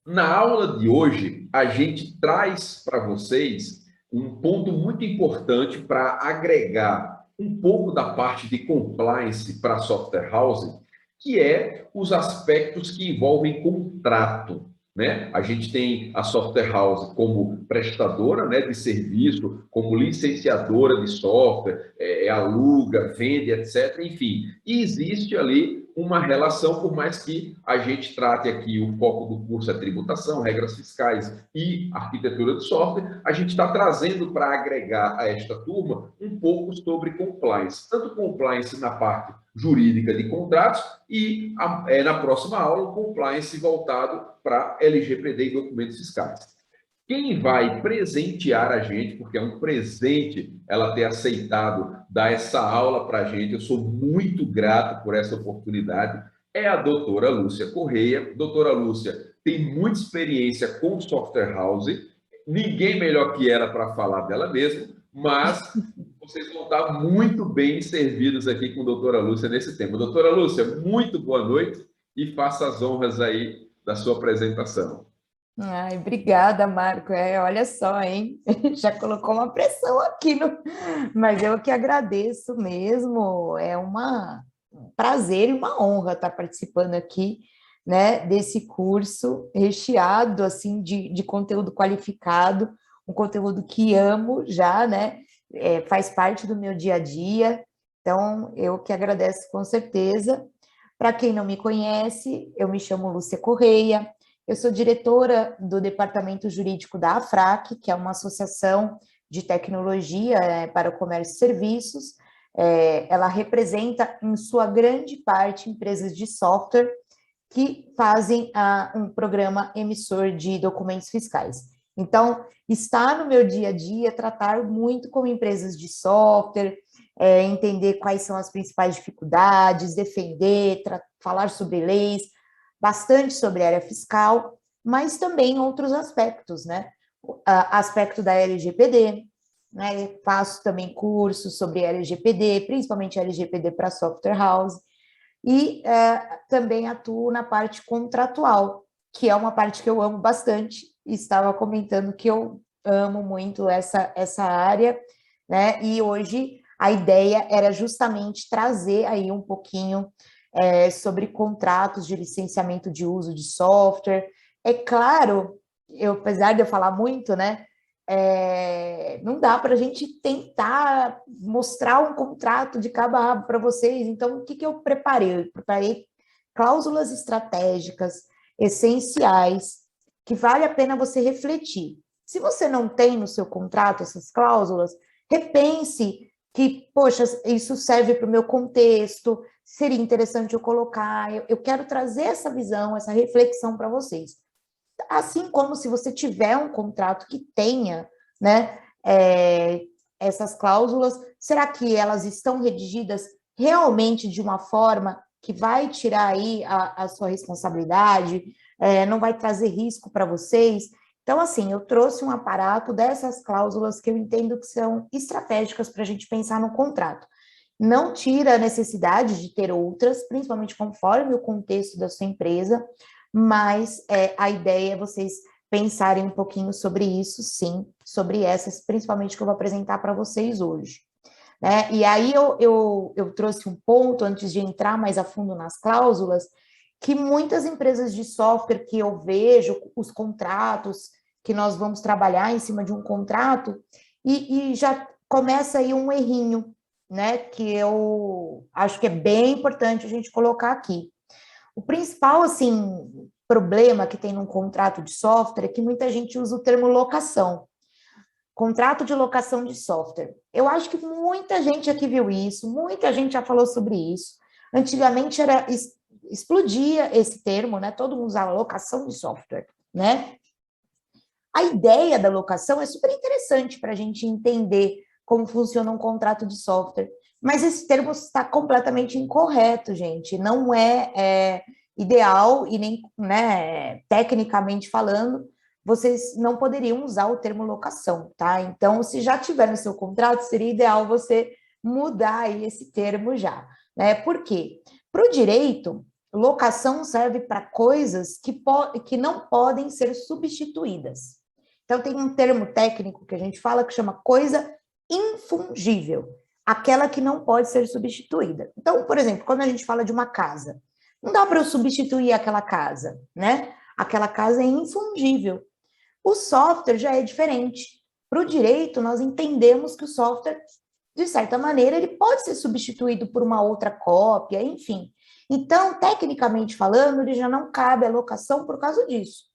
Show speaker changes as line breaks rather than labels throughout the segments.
Na aula de hoje, a gente traz para vocês um ponto muito importante para agregar um pouco da parte de compliance para a software house, que é os aspectos que envolvem contrato, né? A gente tem a software house como prestadora, né, de serviço, como licenciadora de software, aluga, vende, etc. Enfim, e existe ali uma relação, por mais que a gente trate aqui o foco do curso é tributação, regras fiscais e arquitetura de software, a gente está trazendo para agregar a esta turma um pouco sobre compliance, tanto compliance na parte jurídica de contratos e na próxima aula, compliance voltado para LGPD e documentos fiscais. Quem vai presentear a gente, porque é um presente ela ter aceitado dar essa aula para a gente, eu sou muito grato por essa oportunidade, é a doutora Lúcia Correia. Doutora Lúcia tem muita experiência com software house, ninguém melhor que ela para falar dela mesma, mas vocês vão estar muito bem servidos aqui com a doutora Lúcia nesse tema. Doutora Lúcia, muito boa noite e faça as honras aí da sua apresentação.
Ai, obrigada, Marco. Olha só, hein? Já colocou uma pressão aqui no... Mas eu que agradeço mesmo. Um prazer e uma honra estar participando aqui, né, desse curso recheado, assim, de conteúdo qualificado, um conteúdo que amo já, né? Faz parte do meu dia a dia. Então, eu que agradeço com certeza. Para quem não me conhece, eu me chamo Lúcia Correia. Eu sou diretora do Departamento Jurídico da AFRAC, que é uma associação de tecnologia para o comércio e serviços. Ela representa, em sua grande parte, empresas de software que fazem um programa emissor de documentos fiscais. Então, está no meu dia a dia tratar muito com empresas de software, entender quais são as principais dificuldades, defender, falar sobre leis, bastante sobre a área fiscal, mas também outros aspectos, né? Aspecto da LGPD, né? Faço também cursos sobre LGPD, principalmente LGPD para software house, e também atuo na parte contratual, que é uma parte que eu amo bastante, e estava comentando que eu amo muito essa área, né? E hoje a ideia era justamente trazer aí um pouquinho sobre contratos de licenciamento de uso de software. É claro, apesar de eu falar muito, né, não dá para a gente tentar mostrar um contrato de cabo a rabo para vocês. Então, o que eu preparei? Eu preparei cláusulas estratégicas, essenciais, que vale a pena você refletir. Se você não tem no seu contrato essas cláusulas, repense que, poxa, isso serve para o meu contexto, seria interessante eu colocar, eu quero trazer essa visão, essa reflexão para vocês. Assim como se você tiver um contrato que tenha, né, essas cláusulas, será que elas estão redigidas realmente de uma forma que vai tirar aí a sua responsabilidade, não vai trazer risco para vocês? Então, assim, eu trouxe um aparato dessas cláusulas que eu entendo que são estratégicas para a gente pensar no contrato. Não tira a necessidade de ter outras, principalmente conforme o contexto da sua empresa, mas a ideia é vocês pensarem um pouquinho sobre isso, sim, sobre essas, principalmente que eu vou apresentar para vocês hoje. Né? E aí eu trouxe um ponto, antes de entrar mais a fundo nas cláusulas, que muitas empresas de software que eu vejo, os contratos, que nós vamos trabalhar em cima de um contrato, e já começa aí um errinho, né, que eu acho que é bem importante a gente colocar aqui. O principal, assim, problema que tem num contrato de software é que muita gente usa o termo locação. Contrato de locação de software. Eu acho que muita gente aqui viu isso, muita gente já falou sobre isso. Antigamente explodia esse termo, né? Todo mundo usava locação de software, né? A ideia da locação é super interessante para a gente entender como funciona um contrato de software, mas esse termo está completamente incorreto, gente. Não é ideal e nem, né, tecnicamente falando, vocês não poderiam usar o termo locação, tá? Então, se já tiver no seu contrato, seria ideal você mudar aí esse termo já, né? Por quê? Para o direito, locação serve para coisas que não podem ser substituídas. Então, tem um termo técnico que a gente fala que chama coisa infungível, aquela que não pode ser substituída. Então, por exemplo, quando a gente fala de uma casa, não dá para eu substituir aquela casa, né? Aquela casa é infungível. O software já é diferente. Para o direito, nós entendemos que o software, de certa maneira, ele pode ser substituído por uma outra cópia, enfim. Então, tecnicamente falando, ele já não cabe a locação por causa disso.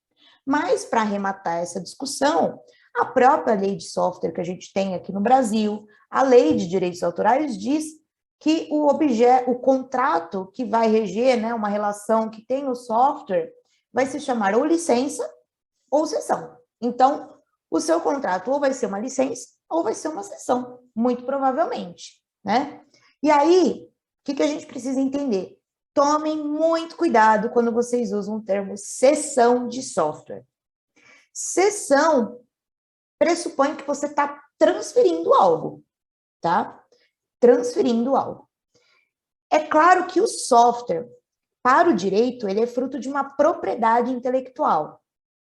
Mas, para arrematar essa discussão, a própria lei de software que a gente tem aqui no Brasil, a lei de direitos autorais, diz que o contrato que vai reger, né, uma relação que tem o software, vai se chamar ou licença ou cessão. Então, o seu contrato ou vai ser uma licença ou vai ser uma cessão, muito provavelmente, né? E aí, o que a gente precisa entender? Tomem muito cuidado quando vocês usam o termo cessão de software. Cessão pressupõe que você está transferindo algo, tá? Transferindo algo. É claro que o software, para o direito, ele é fruto de uma propriedade intelectual.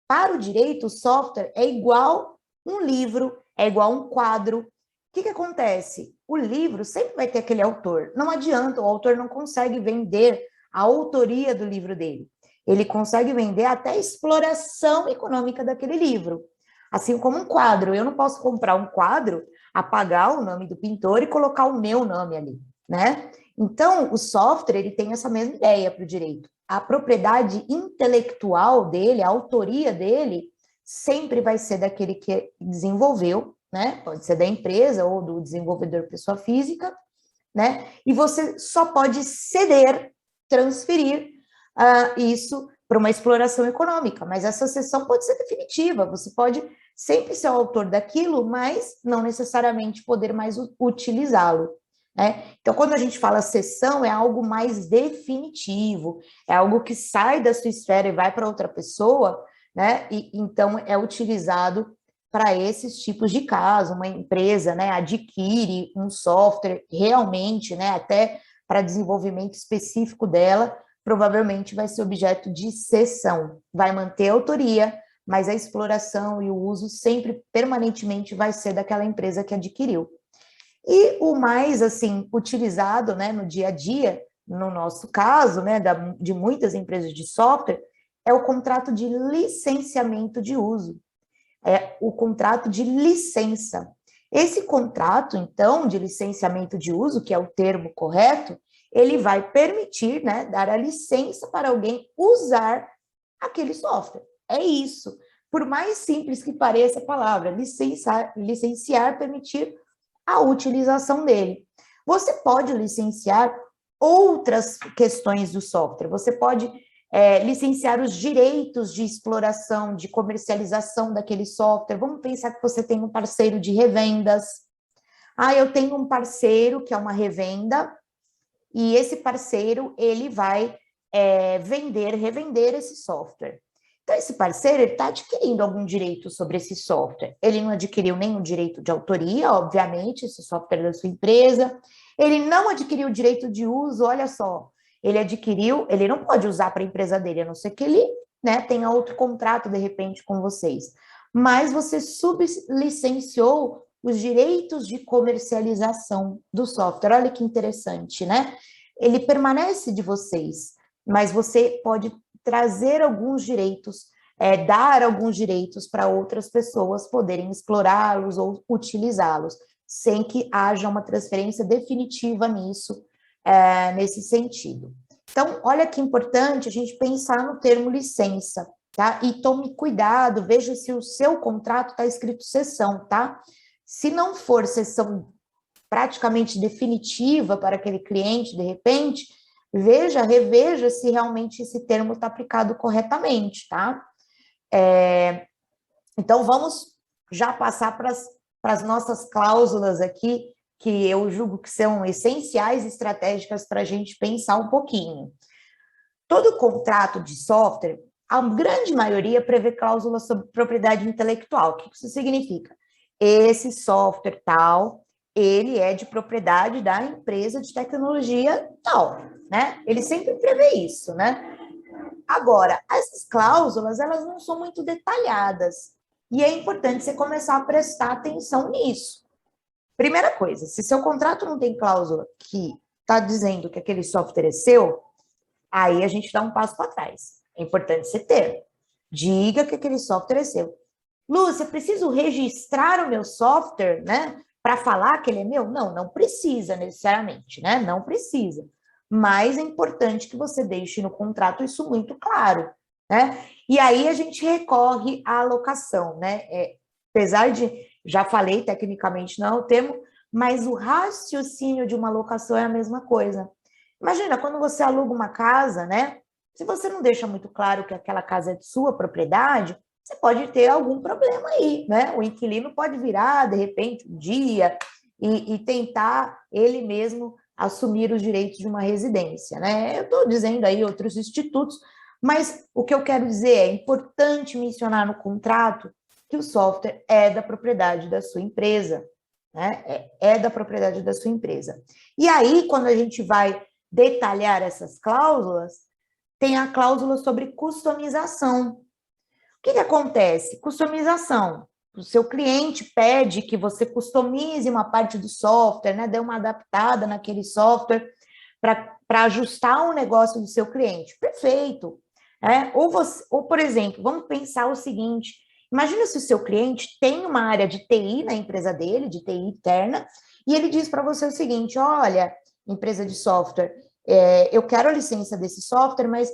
Para o direito, o software é igual um livro, é igual um quadro. O que acontece? O livro sempre vai ter aquele autor. Não adianta, o autor não consegue vender a autoria do livro dele. Ele consegue vender até a exploração econômica daquele livro. Assim como um quadro. Eu não posso comprar um quadro, apagar o nome do pintor e colocar o meu nome ali, né? Então, o software, ele tem essa mesma ideia para o direito. A propriedade intelectual dele, a autoria dele, sempre vai ser daquele que desenvolveu, né? Pode ser da empresa ou do desenvolvedor pessoa física, né? E você só pode ceder, transferir isso para uma exploração econômica, mas essa cessão pode ser definitiva, você pode sempre ser o autor daquilo, mas não necessariamente poder mais utilizá-lo. Então, quando a gente fala cessão, é algo mais definitivo, é algo que sai da sua esfera e vai para outra pessoa, né? E então é utilizado para esses tipos de caso. Uma empresa, né, adquire um software realmente, né, até para desenvolvimento específico dela, provavelmente vai ser objeto de cessão, vai manter a autoria, mas a exploração e o uso sempre permanentemente vai ser daquela empresa que adquiriu. E o mais, assim, utilizado, né, no dia a dia, no nosso caso, né, de muitas empresas de software, é o contrato de licenciamento de uso, é o contrato de licença. Esse contrato, então, de licenciamento de uso, que é o termo correto, ele vai permitir, né, dar a licença para alguém usar aquele software. É isso. Por mais simples que pareça a palavra, licenciar, permitir a utilização dele. Você pode licenciar outras questões do software, você pode licenciar os direitos de exploração, de comercialização daquele software. Vamos pensar que você tem um parceiro de revendas. Eu tenho um parceiro que é uma revenda, e esse parceiro, ele vai revender esse software. Então, esse parceiro está adquirindo algum direito sobre esse software. Ele não adquiriu nenhum direito de autoria, obviamente, esse software é da sua empresa. Ele não adquiriu direito de uso, olha só. Ele não pode usar para a empresa dele, a não ser que ele, né, tenha outro contrato, de repente, com vocês. Mas você sublicenciou os direitos de comercialização do software. Olha que interessante, né? Ele permanece de vocês, mas você pode trazer alguns direitos, dar alguns direitos para outras pessoas poderem explorá-los ou utilizá-los, sem que haja uma transferência definitiva nisso, nesse sentido. Então, olha que importante a gente pensar no termo licença, tá? E tome cuidado, veja se o seu contrato está escrito cessão, tá? Se não for cessão praticamente definitiva para aquele cliente, de repente, reveja se realmente esse termo está aplicado corretamente, tá? Então, vamos já passar para as nossas cláusulas aqui, que eu julgo que são essenciais e estratégicas para a gente pensar um pouquinho. Todo contrato de software, a grande maioria prevê cláusulas sobre propriedade intelectual. O que isso significa? Esse software tal, ele é de propriedade da empresa de tecnologia tal, né? Ele sempre prevê isso, né? Agora, essas cláusulas, elas não são muito detalhadas, e é importante você começar a prestar atenção nisso. Primeira coisa, se seu contrato não tem cláusula que está dizendo que aquele software é seu, aí a gente dá um passo para trás. É importante você ter. Diga que aquele software é seu. Lúcia, preciso registrar o meu software, né? Para falar que ele é meu? Não, não precisa necessariamente, né? Não precisa. Mas é importante que você deixe no contrato isso muito claro, né? E aí a gente recorre à alocação, né? Apesar de, já falei tecnicamente não é o termo, mas o raciocínio de uma alocação é a mesma coisa. Imagina, quando você aluga uma casa, né? Se você não deixa muito claro que aquela casa é de sua propriedade, você pode ter algum problema aí, né? O inquilino pode virar, de repente, um dia e tentar ele mesmo assumir os direitos de uma residência, né? Eu estou dizendo aí outros institutos, mas o que eu quero dizer é importante mencionar no contrato que o software é da propriedade da sua empresa, né? É da propriedade da sua empresa. E aí, quando a gente vai detalhar essas cláusulas, tem a cláusula sobre customização. O que acontece? Customização. O seu cliente pede que você customize uma parte do software, né? Dê uma adaptada naquele software para ajustar o negócio do seu cliente. Perfeito. Ou, por exemplo, vamos pensar o seguinte: imagina se o seu cliente tem uma área de TI na empresa dele, de TI interna, e ele diz para você o seguinte: olha, empresa de software, eu quero a licença desse software, mas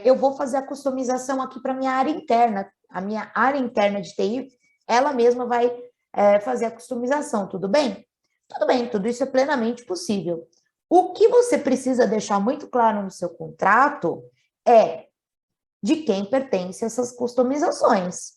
eu vou fazer a customização aqui para a minha área interna. A minha área interna de TI, ela mesma vai fazer a customização, tudo bem? Tudo bem, tudo isso é plenamente possível. O que você precisa deixar muito claro no seu contrato é de quem pertence essas customizações,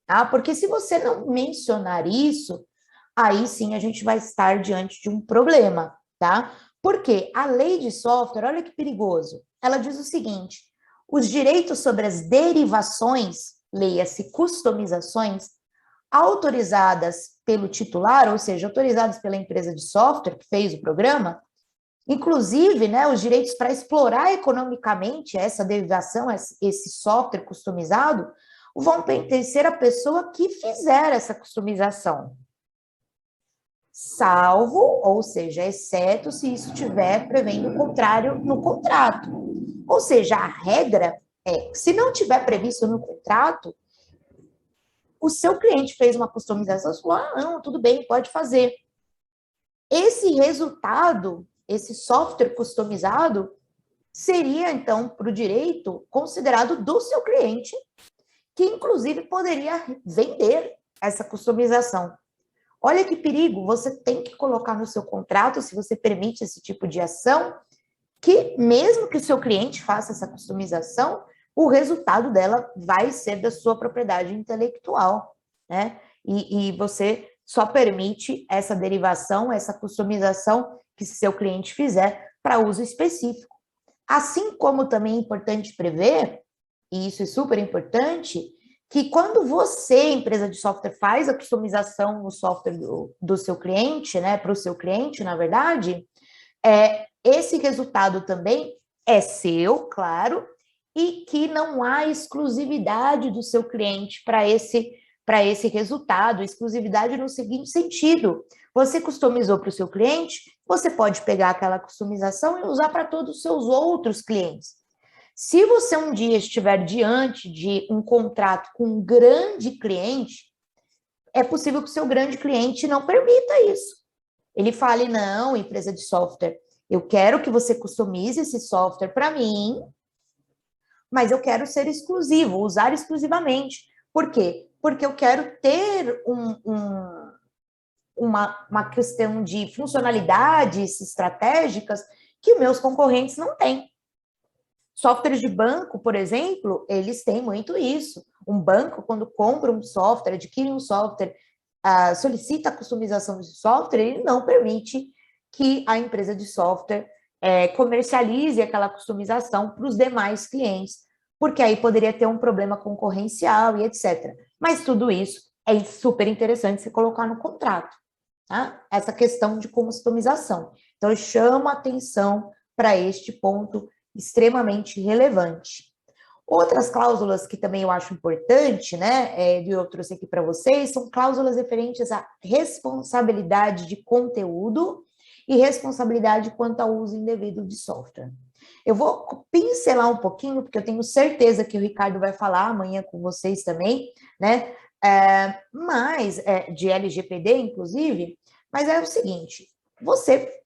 tá? Porque se você não mencionar isso, aí sim a gente vai estar diante de um problema, tá? Porque a lei de software, olha que perigoso, ela diz o seguinte: os direitos sobre as derivações, leia-se customizações, autorizadas pelo titular, ou seja, autorizadas pela empresa de software que fez o programa, inclusive, né, os direitos para explorar economicamente essa derivação, esse software customizado, vão pertencer à pessoa que fizer essa customização. Salvo, ou seja, exceto se isso estiver prevendo o contrário no contrato. Ou seja, a regra é, se não tiver previsto no contrato, o seu cliente fez uma customização, você falou, não, tudo bem, pode fazer. Esse resultado, esse software customizado, seria, então, para o direito, considerado do seu cliente, que, inclusive, poderia vender essa customização. Olha que perigo, você tem que colocar no seu contrato, se você permite esse tipo de ação, que mesmo que o seu cliente faça essa customização, o resultado dela vai ser da sua propriedade intelectual, né? E você só permite essa derivação, essa customização que seu cliente fizer para uso específico. Assim como também é importante prever, e isso é super importante, que quando você, empresa de software, faz a customização no software do seu cliente, né, para o seu cliente, na verdade, esse resultado também é seu, claro, e que não há exclusividade do seu cliente para esse resultado, exclusividade no seguinte sentido: você customizou para o seu cliente, você pode pegar aquela customização e usar para todos os seus outros clientes. Se você um dia estiver diante de um contrato com um grande cliente, é possível que o seu grande cliente não permita isso. Ele fale, não, empresa de software, eu quero que você customize esse software para mim, mas eu quero ser exclusivo, usar exclusivamente. Por quê? Porque eu quero ter uma questão de funcionalidades estratégicas que meus concorrentes não têm. Softwares de banco, por exemplo, eles têm muito isso. Um banco, quando compra um software, adquire um software, solicita a customização desse software, ele não permite que a empresa de software comercialize aquela customização para os demais clientes, porque aí poderia ter um problema concorrencial e etc. Mas tudo isso é super interessante você colocar no contrato, tá? Essa questão de customização. Então, eu chamo a atenção para este ponto extremamente relevante. Outras cláusulas que também eu acho importante, né, eu trouxe aqui para vocês, são cláusulas referentes à responsabilidade de conteúdo e responsabilidade quanto ao uso indevido de software. Eu vou pincelar um pouquinho, porque eu tenho certeza que o Ricardo vai falar amanhã com vocês também, né, de LGPD, inclusive, mas é o seguinte, você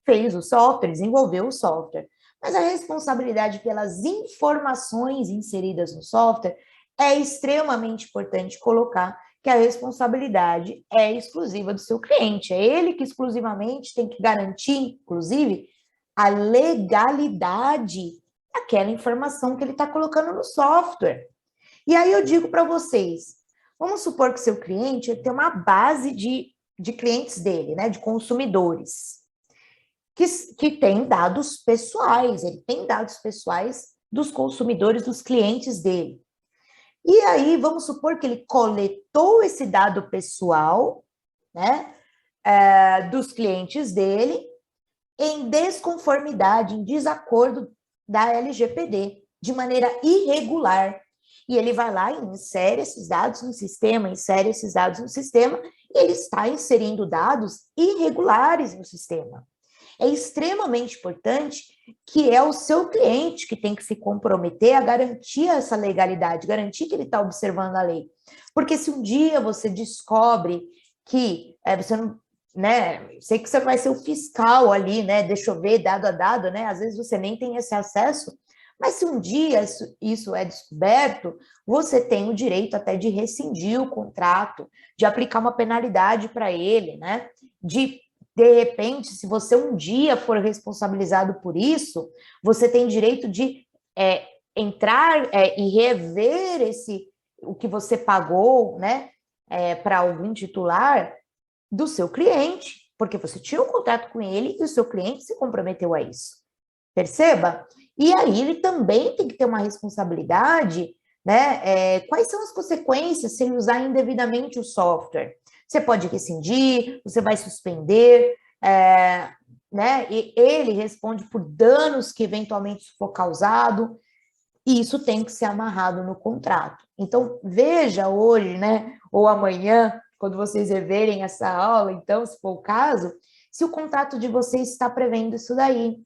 fez o software, desenvolveu o software, mas a responsabilidade pelas informações inseridas no software é extremamente importante colocar que a responsabilidade é exclusiva do seu cliente. É ele que exclusivamente tem que garantir, inclusive, a legalidade daquela informação que ele está colocando no software. E aí eu digo para vocês, vamos supor que seu cliente tem uma base de clientes dele, né, de consumidores, que tem dados pessoais, ele tem dados pessoais dos consumidores, dos clientes dele. E aí, vamos supor que ele coletou esse dado pessoal, né, dos clientes dele, em desconformidade, em desacordo da LGPD, de maneira irregular. E ele vai lá e insere esses dados no sistema, e ele está inserindo dados irregulares no sistema. É extremamente importante que é o seu cliente que tem que se comprometer a garantir essa legalidade, garantir que ele está observando a lei. Porque se um dia você descobre que você não, né, sei que você vai ser o fiscal ali, né, deixa eu ver dado a dado, né, às vezes você nem tem esse acesso, mas se um dia isso é descoberto, você tem o direito até de rescindir o contrato, de aplicar uma penalidade para ele, né, de repente, se você um dia for responsabilizado por isso, você tem direito de entrar e rever o que você pagou, né, para algum titular do seu cliente, porque você tinha um contrato com ele e o seu cliente se comprometeu a isso. Perceba? E aí ele também tem que ter uma responsabilidade, né? Quais são as consequências se ele usar indevidamente o software? Você pode rescindir, você vai suspender, né? E ele responde por danos que eventualmente for causado, e isso tem que ser amarrado no contrato. Então, veja hoje, né? Ou amanhã, quando vocês reverem essa aula, então, se for o caso, se o contrato de vocês está prevendo isso daí,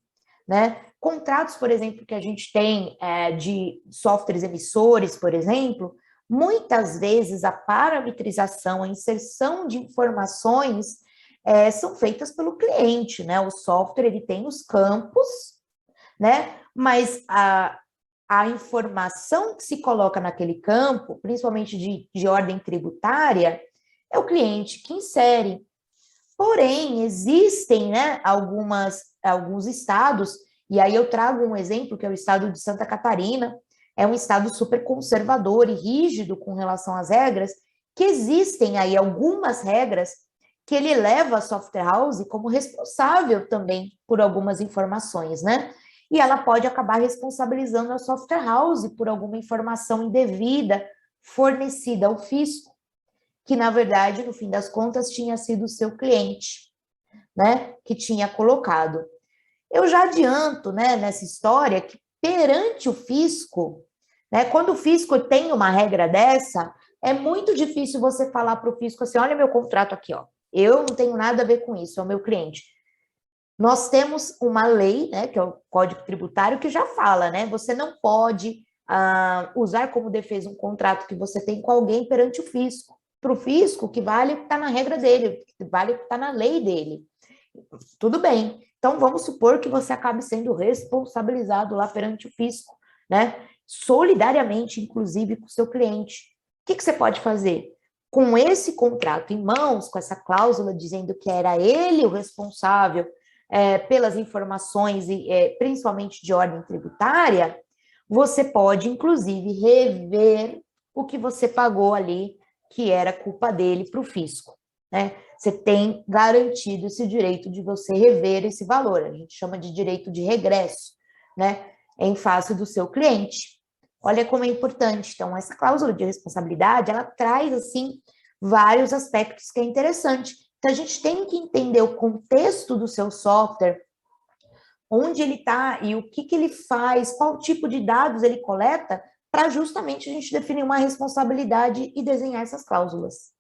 né? Contratos, por exemplo, que a gente tem de softwares emissores, por exemplo, muitas vezes a parametrização, a inserção de informações são feitas pelo cliente, né? O software, ele tem os campos, né? Mas a informação que se coloca naquele campo, principalmente de ordem tributária, é o cliente que insere. Porém, existem, né, alguns estados, e aí eu trago um exemplo, que é o estado de Santa Catarina, é um estado super conservador e rígido com relação às regras, que existem aí algumas regras que ele leva a software house como responsável também por algumas informações, né? E ela pode acabar responsabilizando a software house por alguma informação indevida fornecida ao fisco, que, na verdade, no fim das contas, tinha sido o seu cliente, né, que tinha colocado. Eu já adianto, né, nessa história, que perante o fisco, né, quando o fisco tem uma regra dessa, é muito difícil você falar para o fisco assim, olha meu contrato aqui, ó, eu não tenho nada a ver com isso, é o meu cliente. Nós temos uma lei, né, que é o Código Tributário, que já fala, né, você não pode usar como defesa um contrato que você tem com alguém perante o fisco. Para o fisco, o que vale está na regra dele, o que vale está na lei dele. Tudo bem. Então, vamos supor que você acabe sendo responsabilizado lá perante o fisco, né? Solidariamente, inclusive, com o seu cliente. O que você pode fazer? Com esse contrato em mãos, com essa cláusula dizendo que era ele o responsável pelas informações, principalmente de ordem tributária, você pode, inclusive, rever o que você pagou ali, que era culpa dele para o fisco, né? Você tem garantido esse direito de você rever esse valor, a gente chama de direito de regresso, né? Em face do seu cliente. Olha como é importante. Então, essa cláusula de responsabilidade, ela traz, assim, vários aspectos que é interessante, Então, a gente tem que entender o contexto do seu software, onde ele está e o que ele faz, qual tipo de dados ele coleta, para justamente a gente definir uma responsabilidade e desenhar essas cláusulas.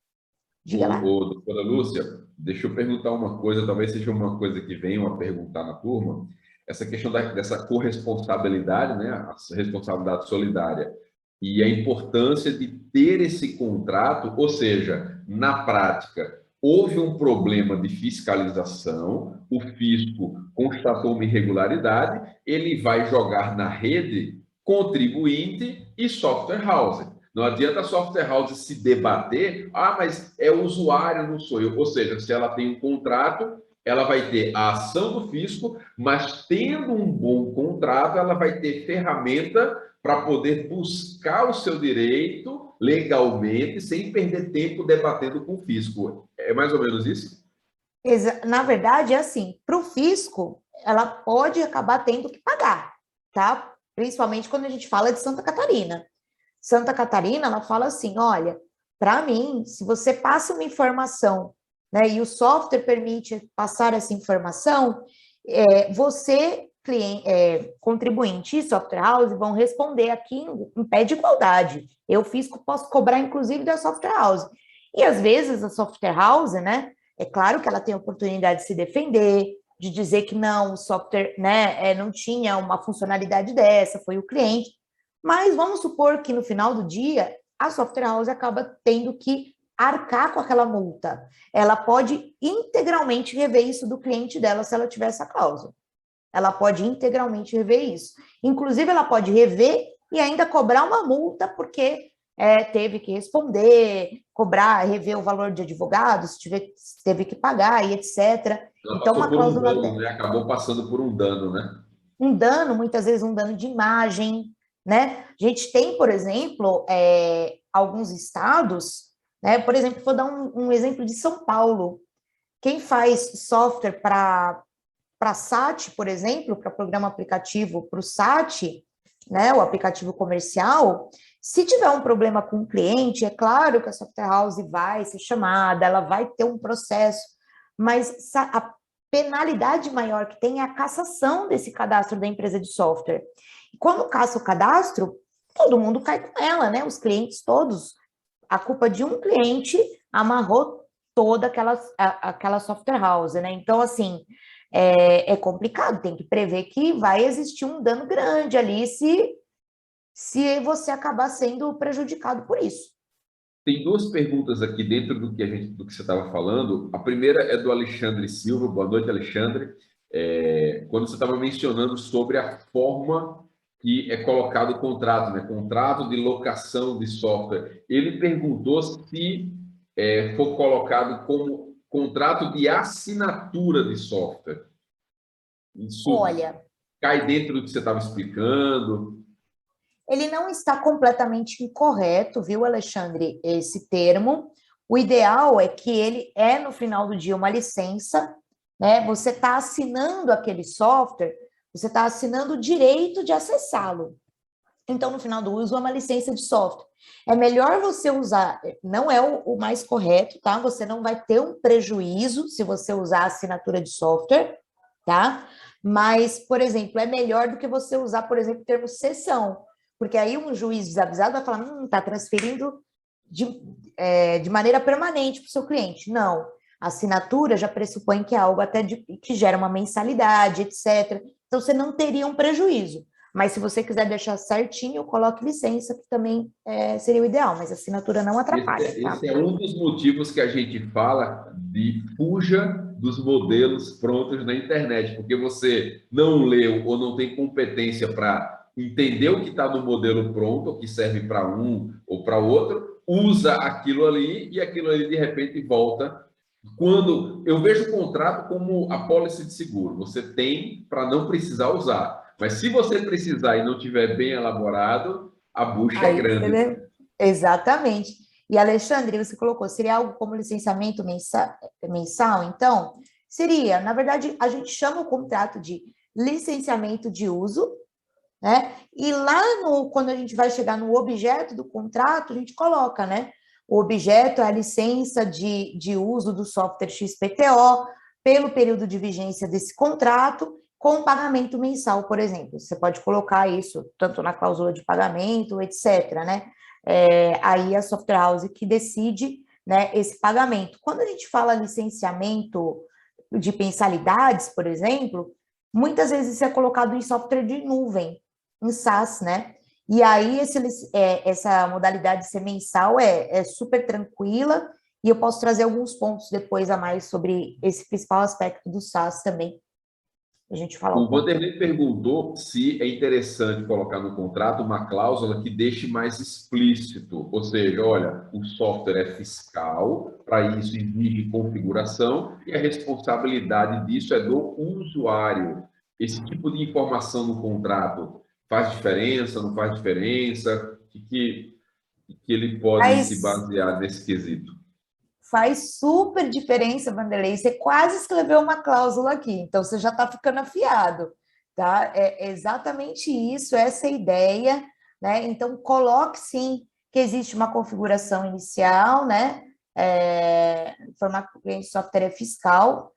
Diga lá.
Doutora Lúcia, deixa eu perguntar uma coisa, talvez seja uma coisa que venham a perguntar na turma, essa questão dessa corresponsabilidade, né, a responsabilidade solidária, e a importância de ter esse contrato, ou seja, na prática, houve um problema de fiscalização, o fisco constatou uma irregularidade, ele vai jogar na rede contribuinte e software house. Não adianta a software house se debater, mas é o usuário, não sou eu. Ou seja, se ela tem um contrato, ela vai ter a ação do fisco, mas tendo um bom contrato, ela vai ter ferramenta para poder buscar o seu direito legalmente, sem perder tempo debatendo com o fisco. É mais ou menos isso?
Na verdade, é assim, para o fisco, ela pode acabar tendo que pagar, tá? Principalmente quando a gente fala de Santa Catarina. Santa Catarina, ela fala assim, olha, para mim, se você passa uma informação, né, e o software permite passar essa informação, você, contribuinte e software house, vão responder aqui em pé de igualdade. Eu, fisco, posso cobrar, inclusive, da software house. E, às vezes, a software house, né, é claro que ela tem a oportunidade de se defender, de dizer que não, o software, né, não tinha uma funcionalidade dessa, foi o cliente. Mas vamos supor que no final do dia, a software house acaba tendo que arcar com aquela multa. Ela pode integralmente rever isso do cliente dela se ela tiver essa cláusula. Ela pode integralmente rever isso. Inclusive, ela pode rever e ainda cobrar uma multa porque teve que responder, cobrar, rever o valor de advogado, se teve que pagar e etc.
Ela
Então,
passou
uma
por um
cláusula
dano, né? Acabou passando por um dano, né?
um dano, muitas vezes um dano de imagem, né? A gente tem, por exemplo, alguns estados, né? Por exemplo, vou dar um exemplo de São Paulo. Quem faz software para SAT, por exemplo, para programa aplicativo para o SAT, né? O aplicativo comercial, se tiver um problema com o cliente, é claro que a software house vai ser chamada, ela vai ter um processo, mas a penalidade maior que tem é a cassação desse cadastro da empresa de software. E quando caça o cadastro, todo mundo cai com ela, né? Os clientes todos. A culpa de um cliente amarrou toda aquela software house, né? Então, assim, é complicado, tem que prever que vai existir um dano grande ali se você acabar sendo prejudicado por isso.
Tem duas perguntas aqui dentro do que você estava falando. A primeira é do Alexandre Silva. Boa noite, Alexandre. Quando você estava mencionando sobre a forma que é colocado o contrato, né? Contrato de locação de software. Ele perguntou se for colocado como contrato de assinatura de software. Isso
Olha,
cai dentro do que você estava explicando?
ele não está completamente incorreto, viu, Alexandre, esse termo. O ideal é que ele no final do dia, uma licença, né? Você está assinando aquele software, você está assinando o direito de acessá-lo. Então, no final do uso, é uma licença de software. É melhor você usar, não é o mais correto, tá? Você não vai ter um prejuízo se você usar a assinatura de software, tá? Mas, por exemplo, é melhor do que você usar, por exemplo, o termo cessão, porque aí um juiz desavisado vai falar, está transferindo de maneira permanente para o seu cliente. Não, a assinatura já pressupõe que é algo até que gera uma mensalidade, etc. Então, você não teria um prejuízo. Mas se você quiser deixar certinho, coloque licença, que também seria o ideal, mas a assinatura não atrapalha.
Esse é um dos motivos que a gente fala de fuja dos modelos prontos na internet, porque você não leu ou não tem competência para entender o que está no modelo pronto, o que serve para um ou para outro, usa aquilo ali e aquilo ali de repente volta. Quando eu vejo o contrato como a pólice de seguro, você tem para não precisar usar. Mas se você precisar e não tiver bem elaborado, a bucha é
Aí,
grande.
exatamente. E, Alexandre, você colocou, seria algo como licenciamento mensal? Então, seria, na verdade, a gente chama o contrato de licenciamento de uso, né? E lá quando a gente vai chegar no objeto do contrato, a gente coloca, né? o objeto é a licença de uso do software XPTO pelo período de vigência desse contrato, com pagamento mensal, por exemplo. Você pode colocar isso tanto na cláusula de pagamento, etc., né? Aí a software house que decide, né, esse pagamento. Quando a gente fala licenciamento de mensalidades, por exemplo, muitas vezes isso é colocado em software de nuvem, em SaaS, né? E aí essa modalidade de ser mensal é super tranquila, e eu posso trazer alguns pontos depois a mais sobre esse principal aspecto do SaaS também, a gente falar um
O
pouco.
Vanderlei perguntou se é interessante colocar no contrato uma cláusula que deixe mais explícito, ou seja, olha, o software é fiscal, para isso exige configuração e a responsabilidade disso é do usuário. Esse tipo de informação no contrato faz diferença, não faz diferença? Que ele pode se
Mas
basear nesse quesito?
faz super diferença, Vanderlei. Você quase escreveu uma cláusula aqui, então você já está ficando afiado, tá? É exatamente isso, essa é a ideia, né? Então, coloque sim que existe uma configuração inicial, né? Informar que o cliente de software é fiscal.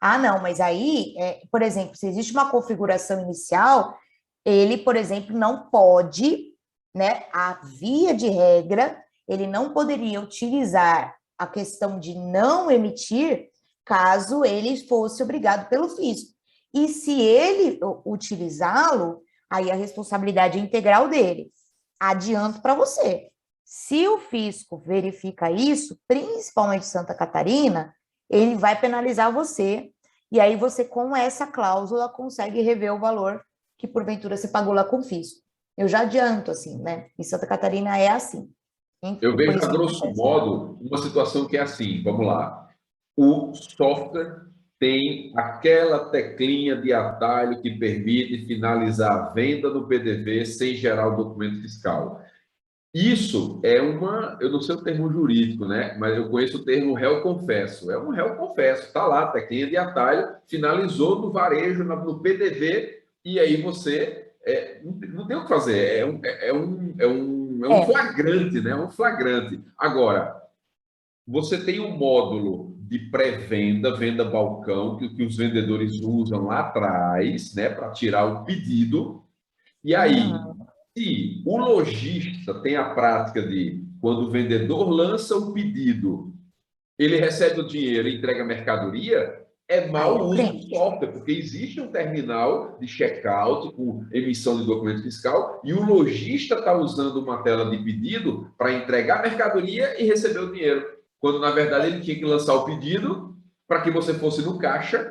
Ah, não, mas aí, por exemplo, se existe uma configuração inicial, ele, por exemplo, não pode, né? A via de regra, ele não poderia utilizar a questão de não emitir caso ele fosse obrigado pelo fisco. E se ele utilizá-lo, aí a responsabilidade é integral dele. Adianto para você. Se o fisco verifica isso, principalmente Santa Catarina, ele vai penalizar você, e aí você, com essa cláusula, consegue rever o valor que porventura você pagou lá com o fisco. Eu já adianto, assim, né? Em Santa Catarina é assim.
Eu vejo,
Depois,
a
se
grosso
acontece lá.
modo, uma situação que é assim, vamos lá. O software tem aquela teclinha de atalho que permite finalizar a venda no PDV sem gerar o documento fiscal. Isso é eu não sei o termo jurídico, né? Mas eu conheço o termo réu confesso. É um réu confesso, está lá, teclinha de atalho, finalizou no varejo, no PDV, e aí você não tem o que fazer. É um
É,
flagrante, né? É um flagrante. Agora, você tem um módulo de pré-venda, venda balcão, que os vendedores usam lá atrás, né, para tirar o pedido. E aí,
uhum,
se o lojista tem a prática de, quando o vendedor lança o pedido, ele recebe o dinheiro e entrega a mercadoria, é
aí
mau
é o
uso do
cliente.
software, porque existe um terminal de checkout com emissão de documento fiscal e o lojista está usando uma tela de pedido para entregar a mercadoria e receber o dinheiro, quando na verdade ele tinha que lançar o pedido para que você fosse no caixa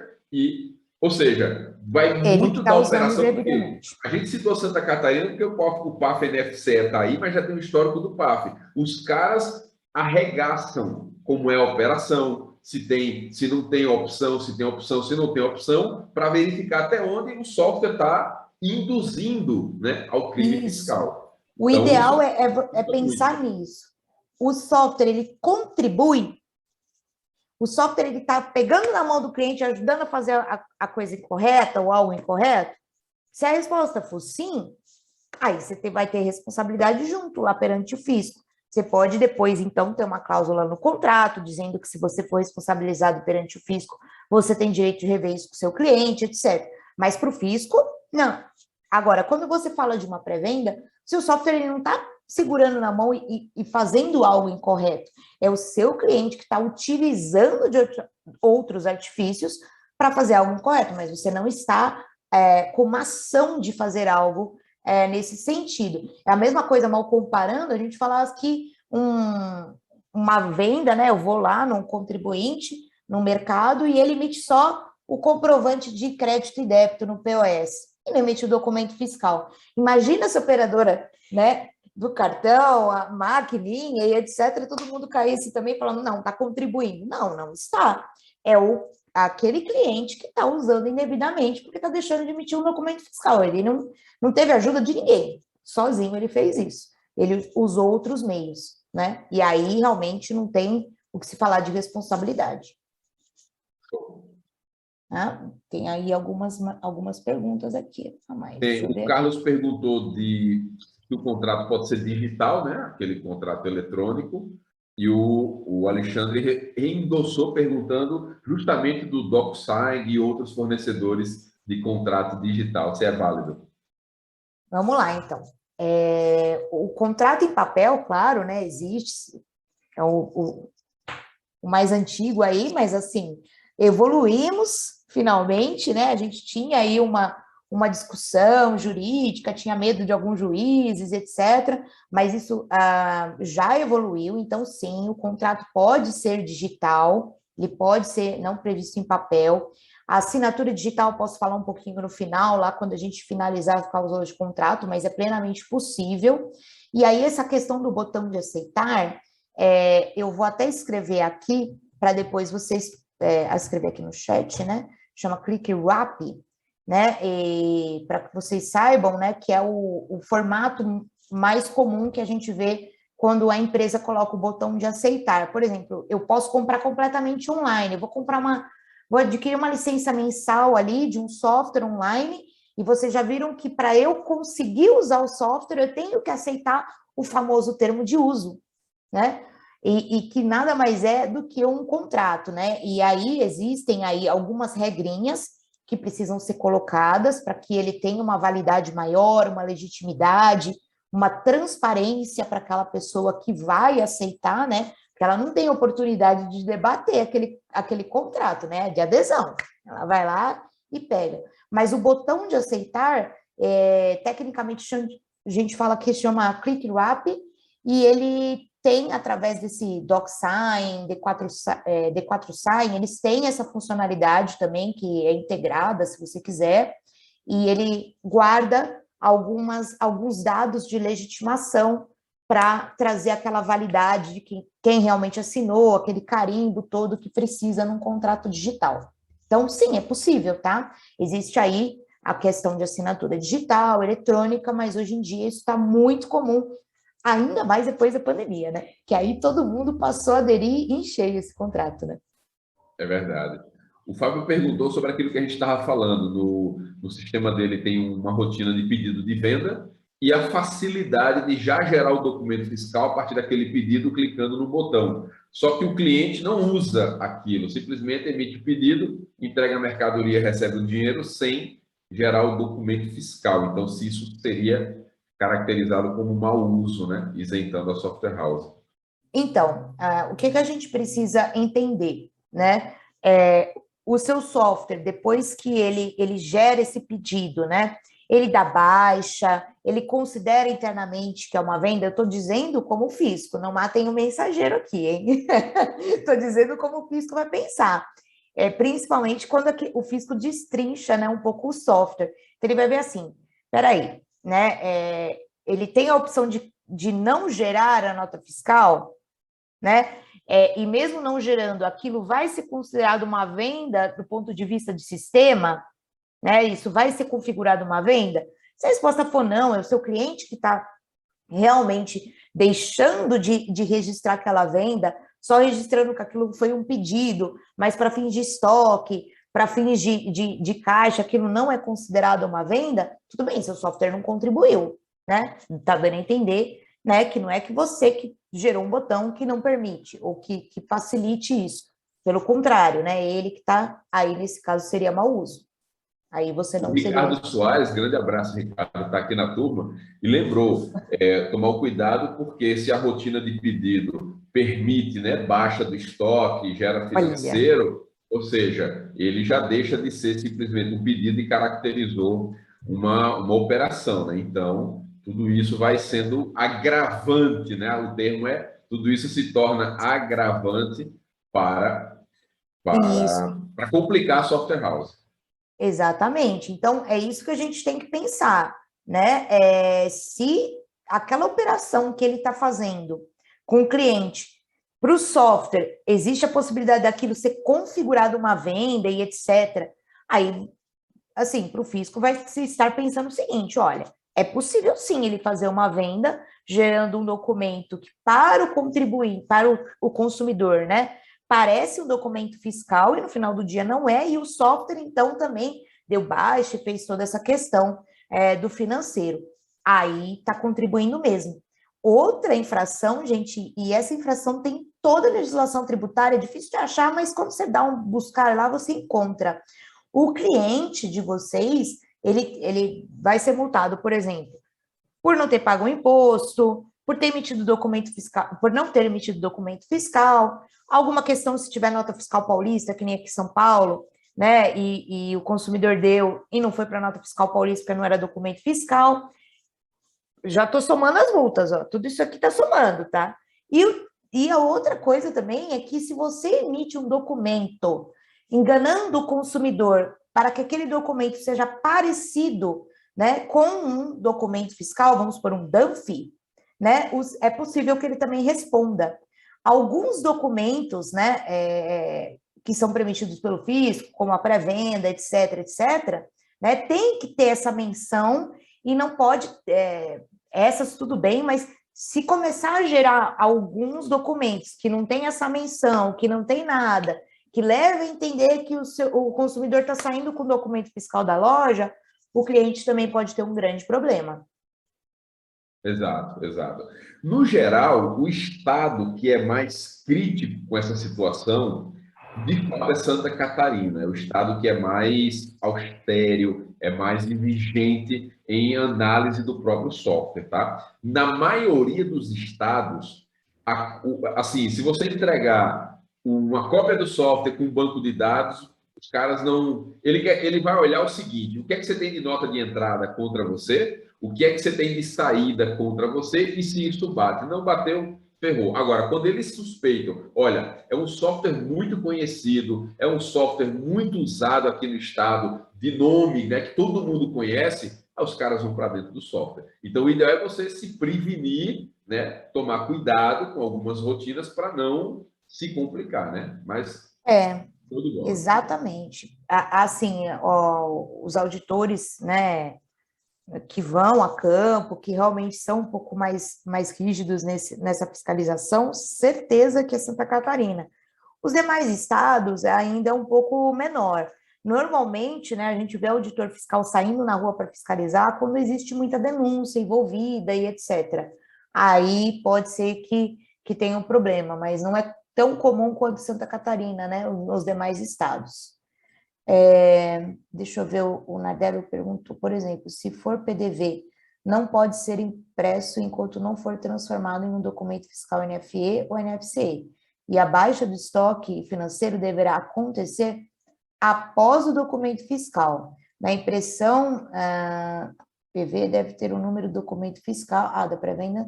ou seja, vai
Ele que
muito
está
da
usando
operação, porque
indevidamente.
a gente citou Santa Catarina porque o PAF NFCE está aí, mas já tem um histórico do PAF. Os caras arregaçam como é a operação, se não tem opção, se tem opção, se não tem opção, para verificar até onde o software está induzindo, né, ao crime
Isso.
fiscal.
O
Então, isso
ideal é
ajuda muito.
pensar nisso. O software, ele contribui, o software, ele está pegando na mão do cliente, ajudando a fazer a coisa incorreta ou algo incorreto? Se a resposta for sim, aí você vai ter responsabilidade junto lá perante o fisco. Você pode depois, então, ter uma cláusula no contrato, dizendo que se você for responsabilizado perante o fisco, você tem direito de rever isso com o seu cliente, etc. Mas para o fisco, não. Agora, quando você fala de uma pré-venda, se o software ele não está segurando na mão e fazendo algo incorreto, é o seu cliente que está utilizando de outros artifícios para fazer algo incorreto, mas você não está com uma ação de fazer algo nesse sentido. É a mesma coisa, mal comparando, a gente fala que uma venda, né? Eu vou lá num contribuinte, no mercado, e ele emite só o comprovante de crédito e débito no POS, e não emite o documento fiscal. Imagina essa operadora, né? Do cartão, a maquininha e etc., todo mundo caísse também falando, não, está contribuindo. Não, não está. É aquele cliente que está usando indevidamente porque está deixando de emitir um documento fiscal. Ele não teve ajuda de ninguém. Sozinho ele fez isso. Ele usou outros meios, né? E aí realmente não tem o que se falar de responsabilidade. Tá? Tem aí algumas perguntas aqui a mais. Deixa eu
O
ver.
Carlos perguntou se o contrato pode ser digital, né? Aquele contrato eletrônico. E o Alexandre endossou perguntando justamente do DocSign e outros fornecedores de contrato digital, se é válido.
Vamos lá, então. O contrato em papel, claro, né, existe, é o mais antigo aí, mas assim, evoluímos finalmente, né? A gente tinha aí uma discussão jurídica, tinha medo de alguns juízes, etc. Mas isso já evoluiu, então sim, o contrato pode ser digital, ele pode ser não previsto em papel. A assinatura digital, posso falar um pouquinho no final, lá quando a gente finalizar as cláusulas de contrato, mas é plenamente possível. E aí, essa questão do botão de aceitar, eu vou até escrever aqui, para depois vocês escrever aqui no chat, né? Chama Click Wrap, né? Para que vocês saibam, né, que é o formato mais comum que a gente vê quando a empresa coloca o botão de aceitar. Por exemplo, eu posso comprar completamente online, eu vou adquirir uma licença mensal ali de um software online, e vocês já viram que para eu conseguir usar o software, eu tenho que aceitar o famoso termo de uso, né? E que nada mais é do que um contrato, né? E aí existem aí algumas regrinhas que precisam ser colocadas para que ele tenha uma validade maior, uma legitimidade, uma transparência para aquela pessoa que vai aceitar, né? Porque ela não tem oportunidade de debater aquele contrato, né? De adesão. Ela vai lá e pega. Mas o botão de aceitar, tecnicamente, a gente fala que chama Click Wrap, e ele tem, através desse DocSign, D4 Sign, eles têm essa funcionalidade também, que é integrada, se você quiser, e ele guarda alguns dados de legitimação para trazer aquela validade de quem realmente assinou, aquele carimbo todo que precisa num contrato digital. Então, sim, é possível, tá? Existe aí a questão de assinatura digital, eletrônica, mas hoje em dia isso está muito comum, ainda mais depois da pandemia, né? Que aí todo mundo passou a aderir em cheio esse contrato, né?
É verdade. O Fábio perguntou sobre aquilo que a gente estava falando. No sistema dele tem uma rotina de pedido de venda e a facilidade de já gerar o documento fiscal a partir daquele pedido clicando no botão. Só que o cliente não usa aquilo, simplesmente emite o pedido, entrega a mercadoria, recebe o dinheiro sem gerar o documento fiscal. Então, se isso seria caracterizado como mau uso, né? Isentando a software house.
Então, o que a gente precisa entender, né? É, o seu software, depois que ele gera esse pedido, né? Ele dá baixa, ele considera internamente que é uma venda. Eu estou dizendo como fisco, não matem o mensageiro aqui, hein? Estou dizendo como o fisco vai pensar. Principalmente quando o fisco destrincha, né, um pouco o software. Então, ele vai ver assim, peraí, né? Ele tem a opção de não gerar a nota fiscal, né? E mesmo não gerando, aquilo vai ser considerado uma venda do ponto de vista de sistema, né? Isso vai ser configurado uma venda? Se a resposta for não, é o seu cliente que está realmente deixando de registrar aquela venda, só registrando que aquilo foi um pedido, mas para fins de estoque, para fins de caixa, aquilo não é considerado uma venda, tudo bem, seu software não contribuiu, né? Está dando a entender, né, que não é que você que gerou um botão que não permite, ou que facilite isso. Pelo contrário, né? Ele que está aí, nesse caso, seria mau uso. Aí você
O
não seria...
Ricardo Soares, grande abraço, Ricardo, está aqui na turma, e lembrou, tomar o cuidado, porque se a rotina de pedido permite, né, baixa do estoque, gera
Olha,
financeiro, ou seja, ele já deixa de ser simplesmente um pedido e caracterizou uma operação, né? Então, tudo isso vai sendo agravante, né? O termo tudo isso se torna agravante para,
isso.
para complicar a software house.
Exatamente. Então, é isso que a gente tem que pensar, né? Se aquela operação que ele está fazendo com o cliente para o software, existe a possibilidade daquilo ser configurado uma venda e etc. Aí, assim, para o fisco vai se estar pensando o seguinte: olha, é possível sim ele fazer uma venda gerando um documento que para o contribuinte, para o consumidor, né? Parece um documento fiscal e no final do dia não é, e o software então também deu baixa e fez toda essa questão do financeiro. Aí está contribuindo mesmo. Outra infração, gente, e essa infração tem toda a legislação tributária, é difícil de achar, mas quando você dá um buscar lá, você encontra. O cliente de vocês, ele vai ser multado, por exemplo, por não ter pago o imposto, por ter emitido documento fiscal, por não ter emitido documento fiscal, alguma questão se tiver nota fiscal paulista, que nem aqui em São Paulo, né, e o consumidor deu e não foi para a nota fiscal paulista porque não era documento fiscal. Já estou somando as multas, ó, tudo isso aqui está somando, tá? E a outra coisa também é que se você emite um documento enganando o consumidor para que aquele documento seja parecido, né, com um documento fiscal, vamos por um DANF, né, é possível que ele também responda. Alguns documentos, né, que são permitidos pelo fisco, como a pré-venda, etc., né, tem que ter essa menção e não pode, essas tudo bem, mas se começar a gerar alguns documentos que não tem essa menção, que não tem nada, que leva a entender que o consumidor está saindo com o documento fiscal da loja, o cliente também pode ter um grande problema.
Exato, exato. No geral, o estado que é mais crítico com essa situação, de fato, é Santa Catarina. É o estado que é mais austero, é mais exigente em análise do próprio software, tá? Na maioria dos estados, assim, se você entregar uma cópia do software com um banco de dados, os caras não... Ele vai olhar o seguinte, o que é que você tem de nota de entrada contra você? O que é que você tem de saída contra você e se isso bate? Não bateu, ferrou. Agora, quando eles suspeitam, olha, é um software muito conhecido, é um software muito usado aqui no estado, de nome, né, que todo mundo conhece, aí os caras vão para dentro do software. Então, o ideal é você se prevenir, né, tomar cuidado com algumas rotinas para não se complicar, né? Mas tudo bom.
Exatamente. Assim, ó, os auditores, né, que vão a campo, que realmente são um pouco mais rígidos nessa fiscalização, certeza que é Santa Catarina. Os demais estados ainda é um pouco menor. Normalmente, né, a gente vê o auditor fiscal saindo na rua para fiscalizar quando existe muita denúncia envolvida e etc. Aí pode ser que tenha um problema, mas não é tão comum quanto Santa Catarina, né, os demais estados. Deixa eu ver, o Nardello perguntou, por exemplo, se for PDV, não pode ser impresso enquanto não for transformado em um documento fiscal NFE ou NFCE. E a baixa do estoque financeiro deverá acontecer após o documento fiscal. Na impressão, PV deve ter o número do documento fiscal, da pré-venda,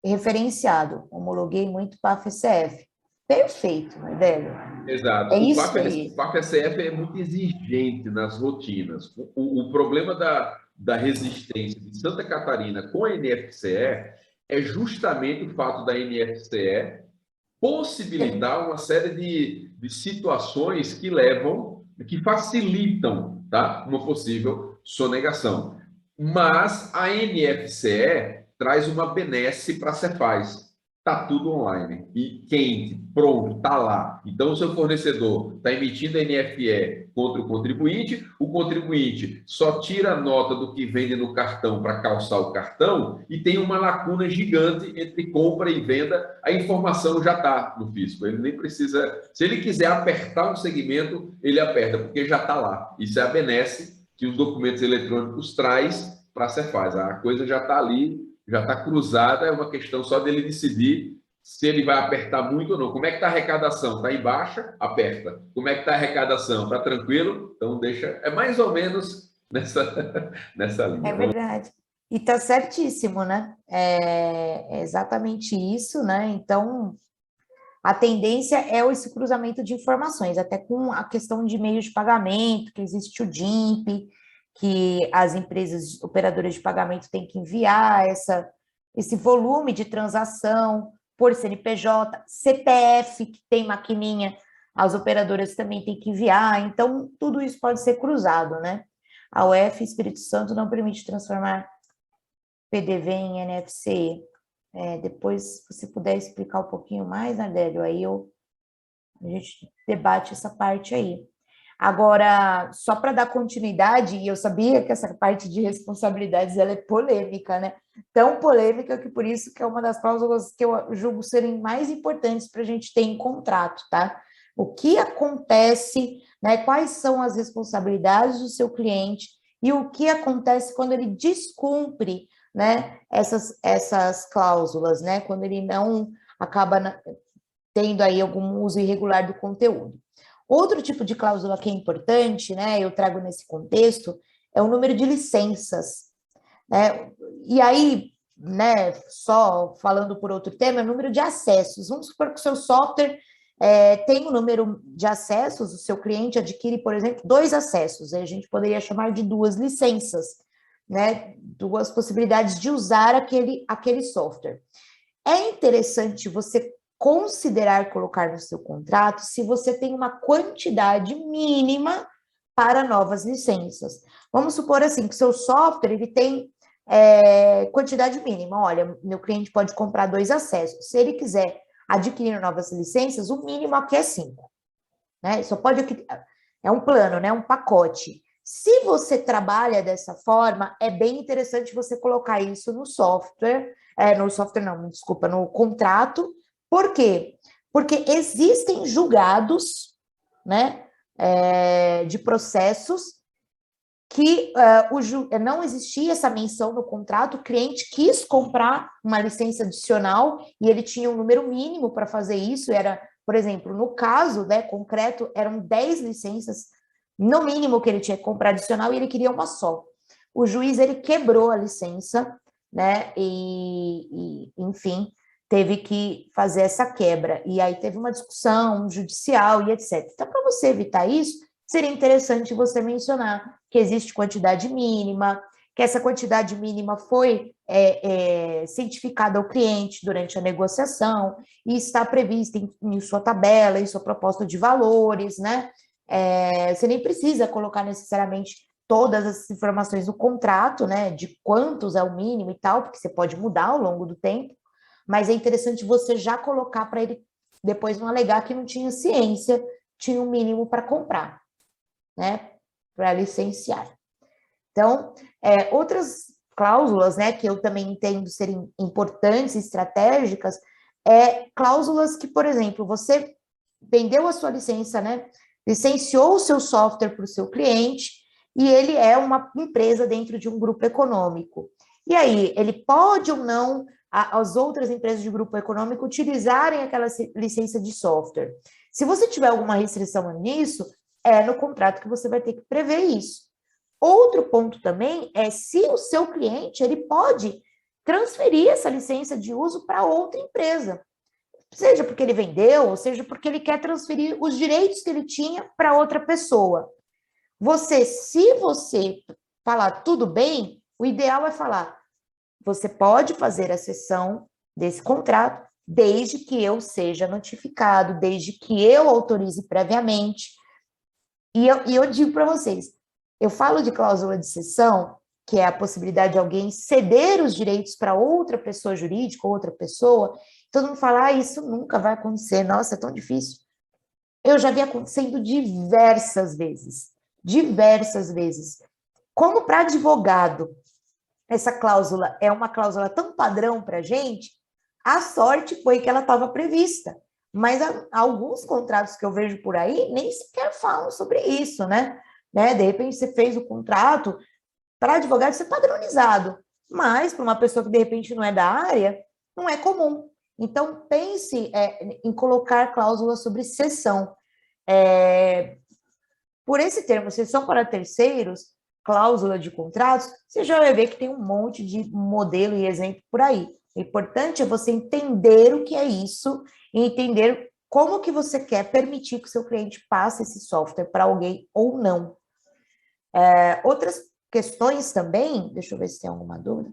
referenciado. Homologuei muito para a FCF. Perfeito, Nardello.
Exato.
É isso aí.
O PAF-SF é muito exigente nas rotinas. O problema da resistência de Santa Catarina com a NFCE é justamente o fato da NFCE possibilitar uma série de situações que levam, que facilitam, tá, uma possível sonegação. Mas a NFCE traz uma benesse para a Cefaz. Está tudo online e quente, pronto, está lá. Então, o seu fornecedor está emitindo NFE contra o contribuinte só tira a nota do que vende no cartão para calçar o cartão e tem uma lacuna gigante entre compra e venda, a informação já está no fisco. Ele nem precisa, se ele quiser apertar um segmento, ele aperta, porque já está lá. Isso é a benesse que os documentos eletrônicos traz para a Cefaz. A coisa já está ali, já está cruzada, é uma questão só dele decidir se ele vai apertar muito ou não. Como é que está a arrecadação? Está em baixa? Aperta. Como é que está a arrecadação? Está tranquilo? Então deixa. É mais ou menos nessa linha.
É verdade. E está certíssimo, né? É exatamente isso, né? Então, a tendência é esse cruzamento de informações, até com a questão de meios de pagamento, que existe o DIMP, que as empresas operadoras de pagamento têm que enviar esse volume de transação por CNPJ, CPF, que tem maquininha, as operadoras também têm que enviar, então tudo isso pode ser cruzado, né? A UF Espírito Santo não permite transformar PDV em NFC. Depois, se você puder explicar um pouquinho mais, Adélio, aí a gente debate essa parte aí. Agora, só para dar continuidade, e eu sabia que essa parte de responsabilidades ela é polêmica, né? Tão polêmica que por isso que é uma das cláusulas que eu julgo serem mais importantes para a gente ter em contrato, tá? O que acontece, né? Quais são as responsabilidades do seu cliente e o que acontece quando ele descumpre, né? Essas cláusulas, né? Quando ele não acaba tendo aí algum uso irregular do conteúdo. Outro tipo de cláusula que é importante, né, eu trago nesse contexto, é o número de licenças, né? E aí, né, só falando por outro tema, é o número de acessos. Vamos supor que o seu software tem um número de acessos, o seu cliente adquire, por exemplo, 2 acessos, aí a gente poderia chamar de 2 licenças, né, 2 possibilidades de usar aquele software. É interessante você considerar colocar no seu contrato se você tem uma quantidade mínima para novas licenças. Vamos supor assim, que seu software ele tem quantidade mínima. Olha, meu cliente pode comprar 2 acessos. Se ele quiser adquirir novas licenças, o mínimo aqui é 5. Né? Só pode... É um plano, né? Um pacote. Se você trabalha dessa forma, é bem interessante você colocar isso no software, no contrato. Por quê? Porque existem julgados, né, de processos que não existia essa menção no contrato, o cliente quis comprar uma licença adicional e ele tinha um número mínimo para fazer isso, era, por exemplo, no caso, né, concreto, eram 10 licenças, no mínimo que ele tinha que comprar adicional e ele queria uma só. O juiz, ele quebrou a licença, né, enfim, teve que fazer essa quebra. E aí teve uma discussão judicial e etc. Então, para você evitar isso, seria interessante você mencionar que existe quantidade mínima, que essa quantidade mínima foi cientificada ao cliente durante a negociação e está prevista em sua tabela, em sua proposta de valores, né? Você nem precisa colocar necessariamente todas as informações no contrato, né? De quantos é o mínimo e tal, porque você pode mudar ao longo do tempo, mas é interessante você já colocar para ele depois não alegar que não tinha ciência, tinha um mínimo para comprar, né, para licenciar. Então, outras cláusulas, né, que eu também entendo serem importantes e estratégicas, cláusulas que, por exemplo, você vendeu a sua licença, né, licenciou o seu software para o seu cliente e ele é uma empresa dentro de um grupo econômico. E aí, ele pode ou não as outras empresas de grupo econômico utilizarem aquela licença de software. Se você tiver alguma restrição nisso, é no contrato que você vai ter que prever isso. Outro ponto também é se o seu cliente ele pode transferir essa licença de uso para outra empresa, seja porque ele vendeu, ou seja porque ele quer transferir os direitos que ele tinha para outra pessoa. Se você falar tudo bem, o ideal é falar, você pode fazer a cessão desse contrato desde que eu seja notificado, desde que eu autorize previamente. E eu digo para vocês, eu falo de cláusula de cessão, que é a possibilidade de alguém ceder os direitos para outra pessoa jurídica, outra pessoa, todo mundo fala, isso nunca vai acontecer, nossa, é tão difícil. Eu já vi acontecendo diversas vezes. Como para advogado, essa cláusula é uma cláusula tão padrão para a gente, a sorte foi que ela estava prevista. Mas alguns contratos que eu vejo por aí nem sequer falam sobre isso, né? De repente você fez o contrato para advogado ser padronizado, mas para uma pessoa que de repente não é da área, não é comum. Então pense em colocar cláusulas sobre cessão. Por esse termo, cessão para terceiros, cláusula de contratos, você já vai ver que tem um monte de modelo e exemplo por aí. O importante é você entender o que é isso e entender como que você quer permitir que o seu cliente passe esse software para alguém ou não. Outras questões também, deixa eu ver se tem alguma dúvida,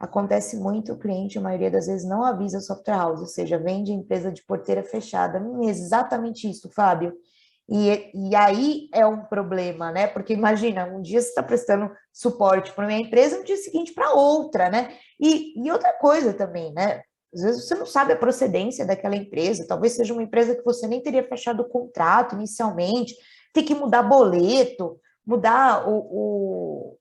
acontece muito, o cliente, a maioria das vezes, não avisa a software house, ou seja, vende empresa de porteira fechada. Exatamente isso, Fábio. E aí é um problema, né? Porque imagina, um dia você está prestando suporte para uma empresa, no dia seguinte para outra, né? E outra coisa também, né? Às vezes você não sabe a procedência daquela empresa, talvez seja uma empresa que você nem teria fechado o contrato inicialmente, ter que mudar boleto, mudar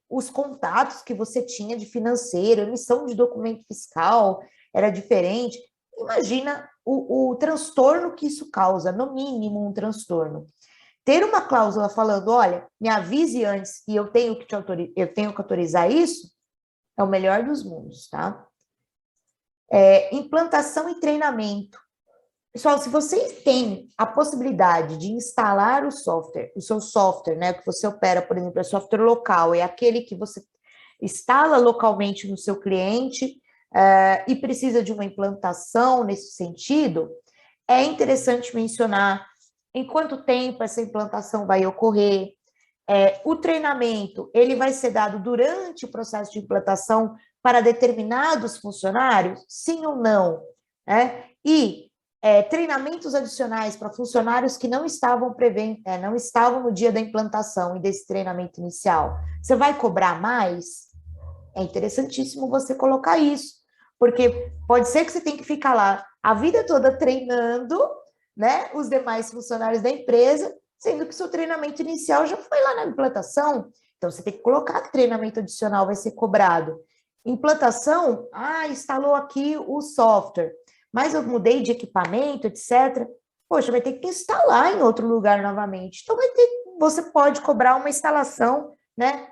os contatos que você tinha de financeiro, emissão de documento fiscal era diferente. Imagina o transtorno que isso causa, no mínimo um transtorno. Ter uma cláusula falando, olha, me avise antes e eu tenho que autorizar isso, é o melhor dos mundos, tá? Implantação e treinamento. Pessoal, se vocês têm a possibilidade de instalar o seu software, né, que você opera, por exemplo, é software local, é aquele que você instala localmente no seu cliente e precisa de uma implantação nesse sentido, é interessante mencionar em quanto tempo essa implantação vai ocorrer. O treinamento, ele vai ser dado durante o processo de implantação para determinados funcionários? Sim ou não? E treinamentos adicionais para funcionários que não estavam não estavam no dia da implantação e desse treinamento inicial. Você vai cobrar mais? É interessantíssimo você colocar isso, porque pode ser que você tenha que ficar lá a vida toda treinando, né, os demais funcionários da empresa, sendo que o seu treinamento inicial já foi lá na implantação. Então, você tem que colocar que treinamento adicional vai ser cobrado. Implantação, instalou aqui o software, mas eu mudei de equipamento, etc. Poxa, vai ter que instalar em outro lugar novamente. Então, você pode cobrar uma instalação, né,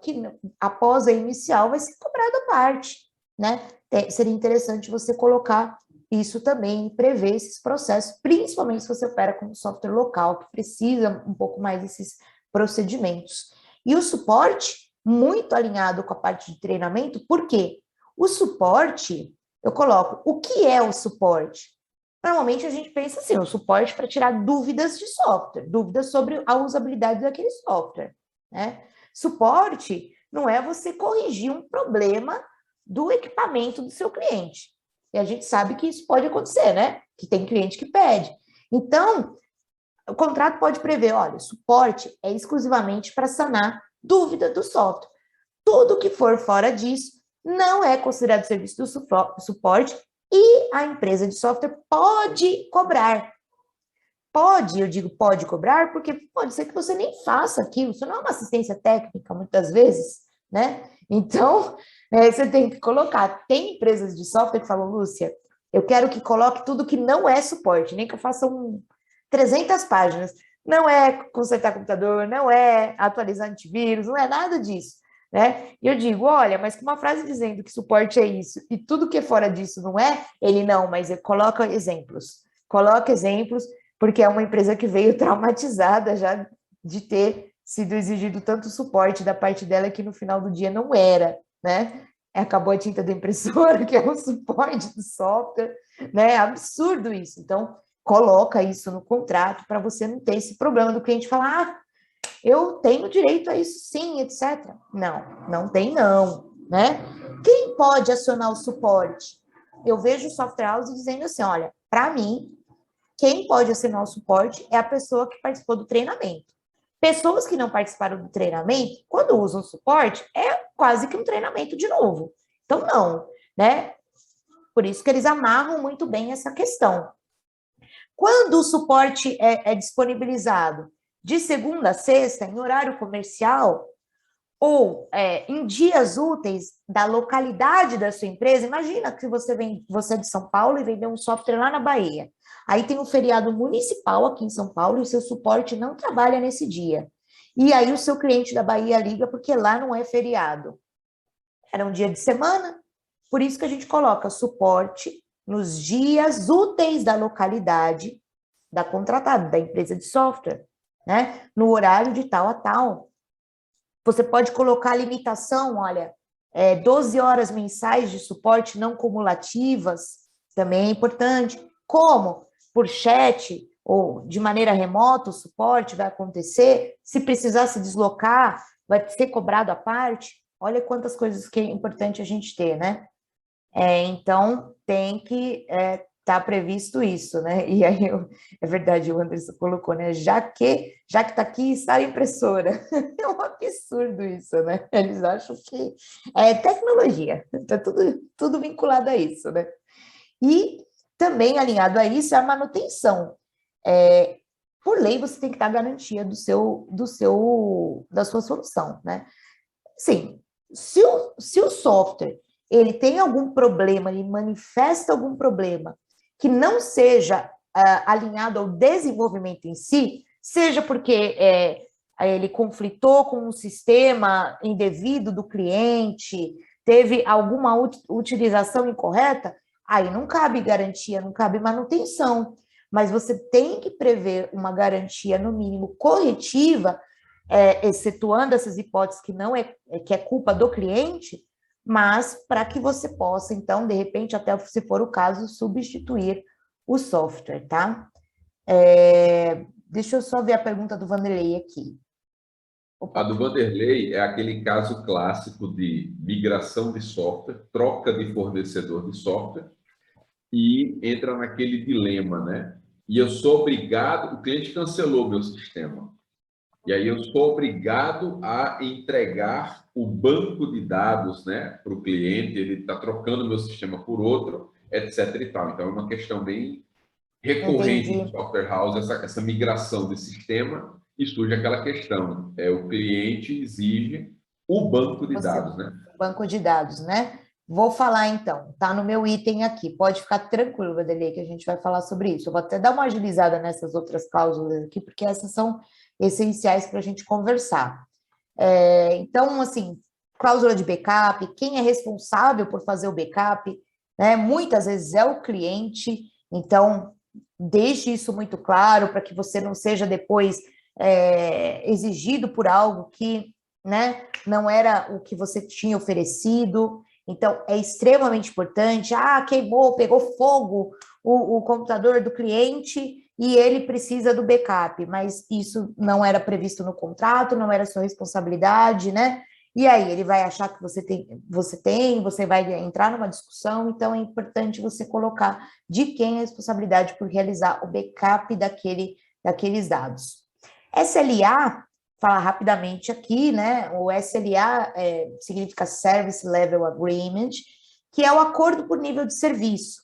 que após a inicial vai ser cobrada a parte, né? Seria interessante você colocar isso também, prever esses processos, principalmente se você opera com um software local, que precisa um pouco mais desses procedimentos. E o suporte, muito alinhado com a parte de treinamento, por quê? O suporte, eu coloco, o que é o suporte? Normalmente a gente pensa assim, o suporte para tirar dúvidas de software, dúvidas sobre a usabilidade daquele software, né? Suporte não é você corrigir um problema do equipamento do seu cliente. E a gente sabe que isso pode acontecer, né? Que tem cliente que pede. Então, o contrato pode prever, olha, suporte é exclusivamente para sanar dúvida do software. Tudo que for fora disso não é considerado serviço do suporte e a empresa de software pode cobrar. Pode, eu digo pode cobrar, porque pode ser que você nem faça aquilo, isso não é uma assistência técnica, muitas vezes, né? Então, você tem que colocar. Tem empresas de software que falam, Lúcia, eu quero que coloque tudo que não é suporte, nem que eu faça 300 páginas. Não é consertar computador, não é atualizar antivírus, não é nada disso, né? E eu digo, olha, mas com uma frase dizendo que suporte é isso e tudo que é fora disso não é, ele não, mas coloca exemplos. Coloca exemplos, porque é uma empresa que veio traumatizada já de ter sido exigido tanto suporte da parte dela que no final do dia não era, né? Acabou a tinta da impressora, que é o suporte do software, né? É absurdo isso. Então, coloca isso no contrato para você não ter esse problema do cliente falar, eu tenho direito a isso sim, etc. Não, não tem não, né? Quem pode acionar o suporte? Eu vejo o software house dizendo assim, olha, para mim, quem pode assinar o suporte é a pessoa que participou do treinamento. Pessoas que não participaram do treinamento, quando usam suporte, é quase que um treinamento de novo. Então, não, né? Por isso que eles amarram muito bem essa questão. Quando o suporte é disponibilizado de segunda a sexta, em horário comercial, ou em dias úteis da localidade da sua empresa, imagina que você é de São Paulo e vendeu um software lá na Bahia. Aí tem um feriado municipal aqui em São Paulo e o seu suporte não trabalha nesse dia. E aí o seu cliente da Bahia liga porque lá não é feriado. Era um dia de semana, por isso que a gente coloca suporte nos dias úteis da localidade da contratada, da empresa de software, né? No horário de tal a tal. Você pode colocar limitação, olha, 12 horas mensais de suporte não cumulativas, também é importante. Como? Por chat ou de maneira remota o suporte vai acontecer. Se precisar se deslocar, vai ser cobrado à parte. Olha quantas coisas que é importante a gente ter, né? Então, tem que estar previsto isso, né? E aí, é verdade, o Anderson colocou, né? Já que está aqui, está a impressora. É um absurdo isso, né? Eles acham que é tecnologia, está tudo vinculado a isso, né? E também alinhado a isso é a manutenção. por lei, você tem que dar garantia da sua solução, né? Sim, se o software ele tem algum problema, ele manifesta algum problema que não seja alinhado ao desenvolvimento em si, seja porque ele conflitou com um sistema indevido do cliente, teve alguma utilização incorreta, aí não cabe garantia, não cabe manutenção. Mas você tem que prever uma garantia, no mínimo, corretiva, excetuando essas hipóteses que é culpa do cliente, mas para que você possa, então, de repente, até se for o caso, substituir o software, tá? Deixa eu só ver a pergunta do Vanderlei aqui.
A do Vanderlei é aquele caso clássico de migração de software, troca de fornecedor de software, e entra naquele dilema, né? E eu sou obrigado, o cliente cancelou meu sistema, e aí eu sou obrigado a entregar o banco de dados, né, para o cliente, ele está trocando meu sistema por outro, etc. e tal. Então, é uma questão bem recorrente em software house, essa migração de sistema, e surge aquela questão, o cliente exige o banco de dados, né?
Banco de dados, né? Vou falar então, tá no meu item aqui, pode ficar tranquilo, Vanderlei, que a gente vai falar sobre isso. Eu vou até dar uma agilizada nessas outras cláusulas aqui, porque essas são essenciais para a gente conversar. Então, assim, cláusula de backup, quem é responsável por fazer o backup, né? Muitas vezes é o cliente, então deixe isso muito claro para que você não seja depois exigido por algo que, né, não era o que você tinha oferecido. Então, é extremamente importante. Queimou, pegou fogo o computador do cliente e ele precisa do backup, mas isso não era previsto no contrato, não era sua responsabilidade, né? E aí, ele vai achar que você vai entrar numa discussão, então é importante você colocar de quem é a responsabilidade por realizar o backup daqueles dados. SLA, falar rapidamente aqui, né? O SLA significa Service Level Agreement, que é o acordo por nível de serviço.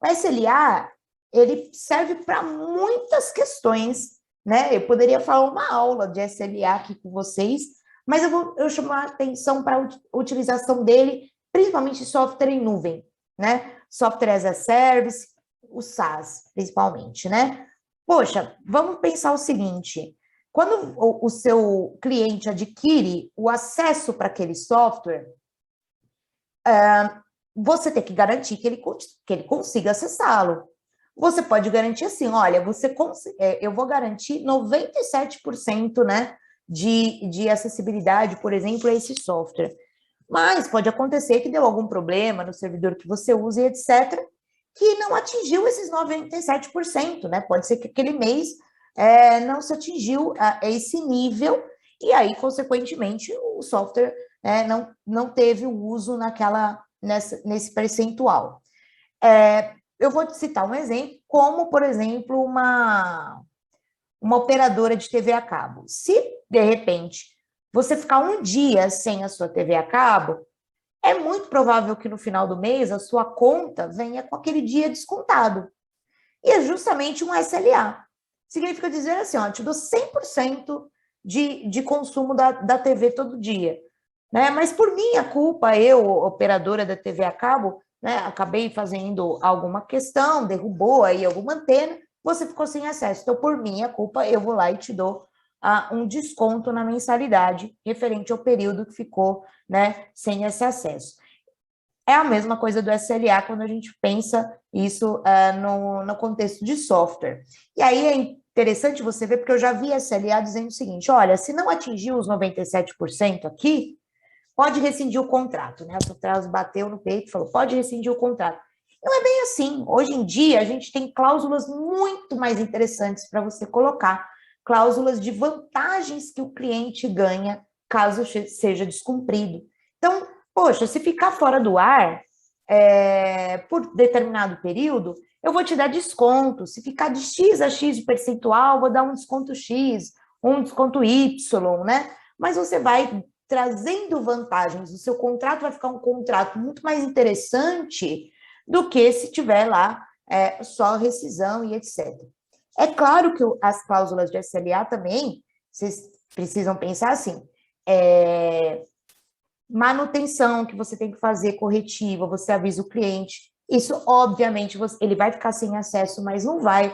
O SLA, ele serve para muitas questões, né? Eu poderia falar uma aula de SLA aqui com vocês, mas eu chamo a atenção para a utilização dele, principalmente software em nuvem, né? Software as a Service, o SaaS, principalmente, né? Poxa, vamos pensar o seguinte: quando o seu cliente adquire o acesso para aquele software, você tem que garantir que ele consiga acessá-lo. Você pode garantir assim, olha, eu vou garantir 97%, né, de acessibilidade, por exemplo, a esse software. Mas pode acontecer que deu algum problema no servidor que você usa e etc., que não atingiu esses 97%, né? Pode ser que aquele mês não se atingiu esse nível, e aí, consequentemente, o software não teve o uso nesse percentual. Eu vou te citar um exemplo, como, por exemplo, uma operadora de TV a cabo. Se, de repente, você ficar um dia sem a sua TV a cabo, é muito provável que no final do mês a sua conta venha com aquele dia descontado. E é justamente um SLA. Significa dizer assim, ó, eu te dou 100% de consumo da TV todo dia. Né? Mas por minha culpa, eu, operadora da TV a cabo, né, acabei fazendo alguma questão, derrubou aí alguma antena, você ficou sem acesso. Então, por minha culpa, eu vou lá e te dou um desconto na mensalidade referente ao período que ficou, né, sem esse acesso. É a mesma coisa do SLA quando a gente pensa isso no contexto de software. E aí é interessante você ver, porque eu já vi SLA dizendo o seguinte, olha, se não atingir os 97% aqui, pode rescindir o contrato, né? A Sotras bateu no peito e falou, pode rescindir o contrato. Não é bem assim. Hoje em dia, a gente tem cláusulas muito mais interessantes para você colocar, cláusulas de vantagens que o cliente ganha caso seja descumprido. Então, poxa, se ficar fora do ar por determinado período, eu vou te dar desconto. Se ficar de X a X de percentual, vou dar um desconto X, um desconto Y, né? Mas você vai trazendo vantagens. O seu contrato vai ficar um contrato muito mais interessante do que se tiver lá só rescisão e etc. É claro que as cláusulas de SLA também, vocês precisam pensar assim, manutenção que você tem que fazer corretiva, você avisa o cliente, isso, obviamente, ele vai ficar sem acesso, mas não vai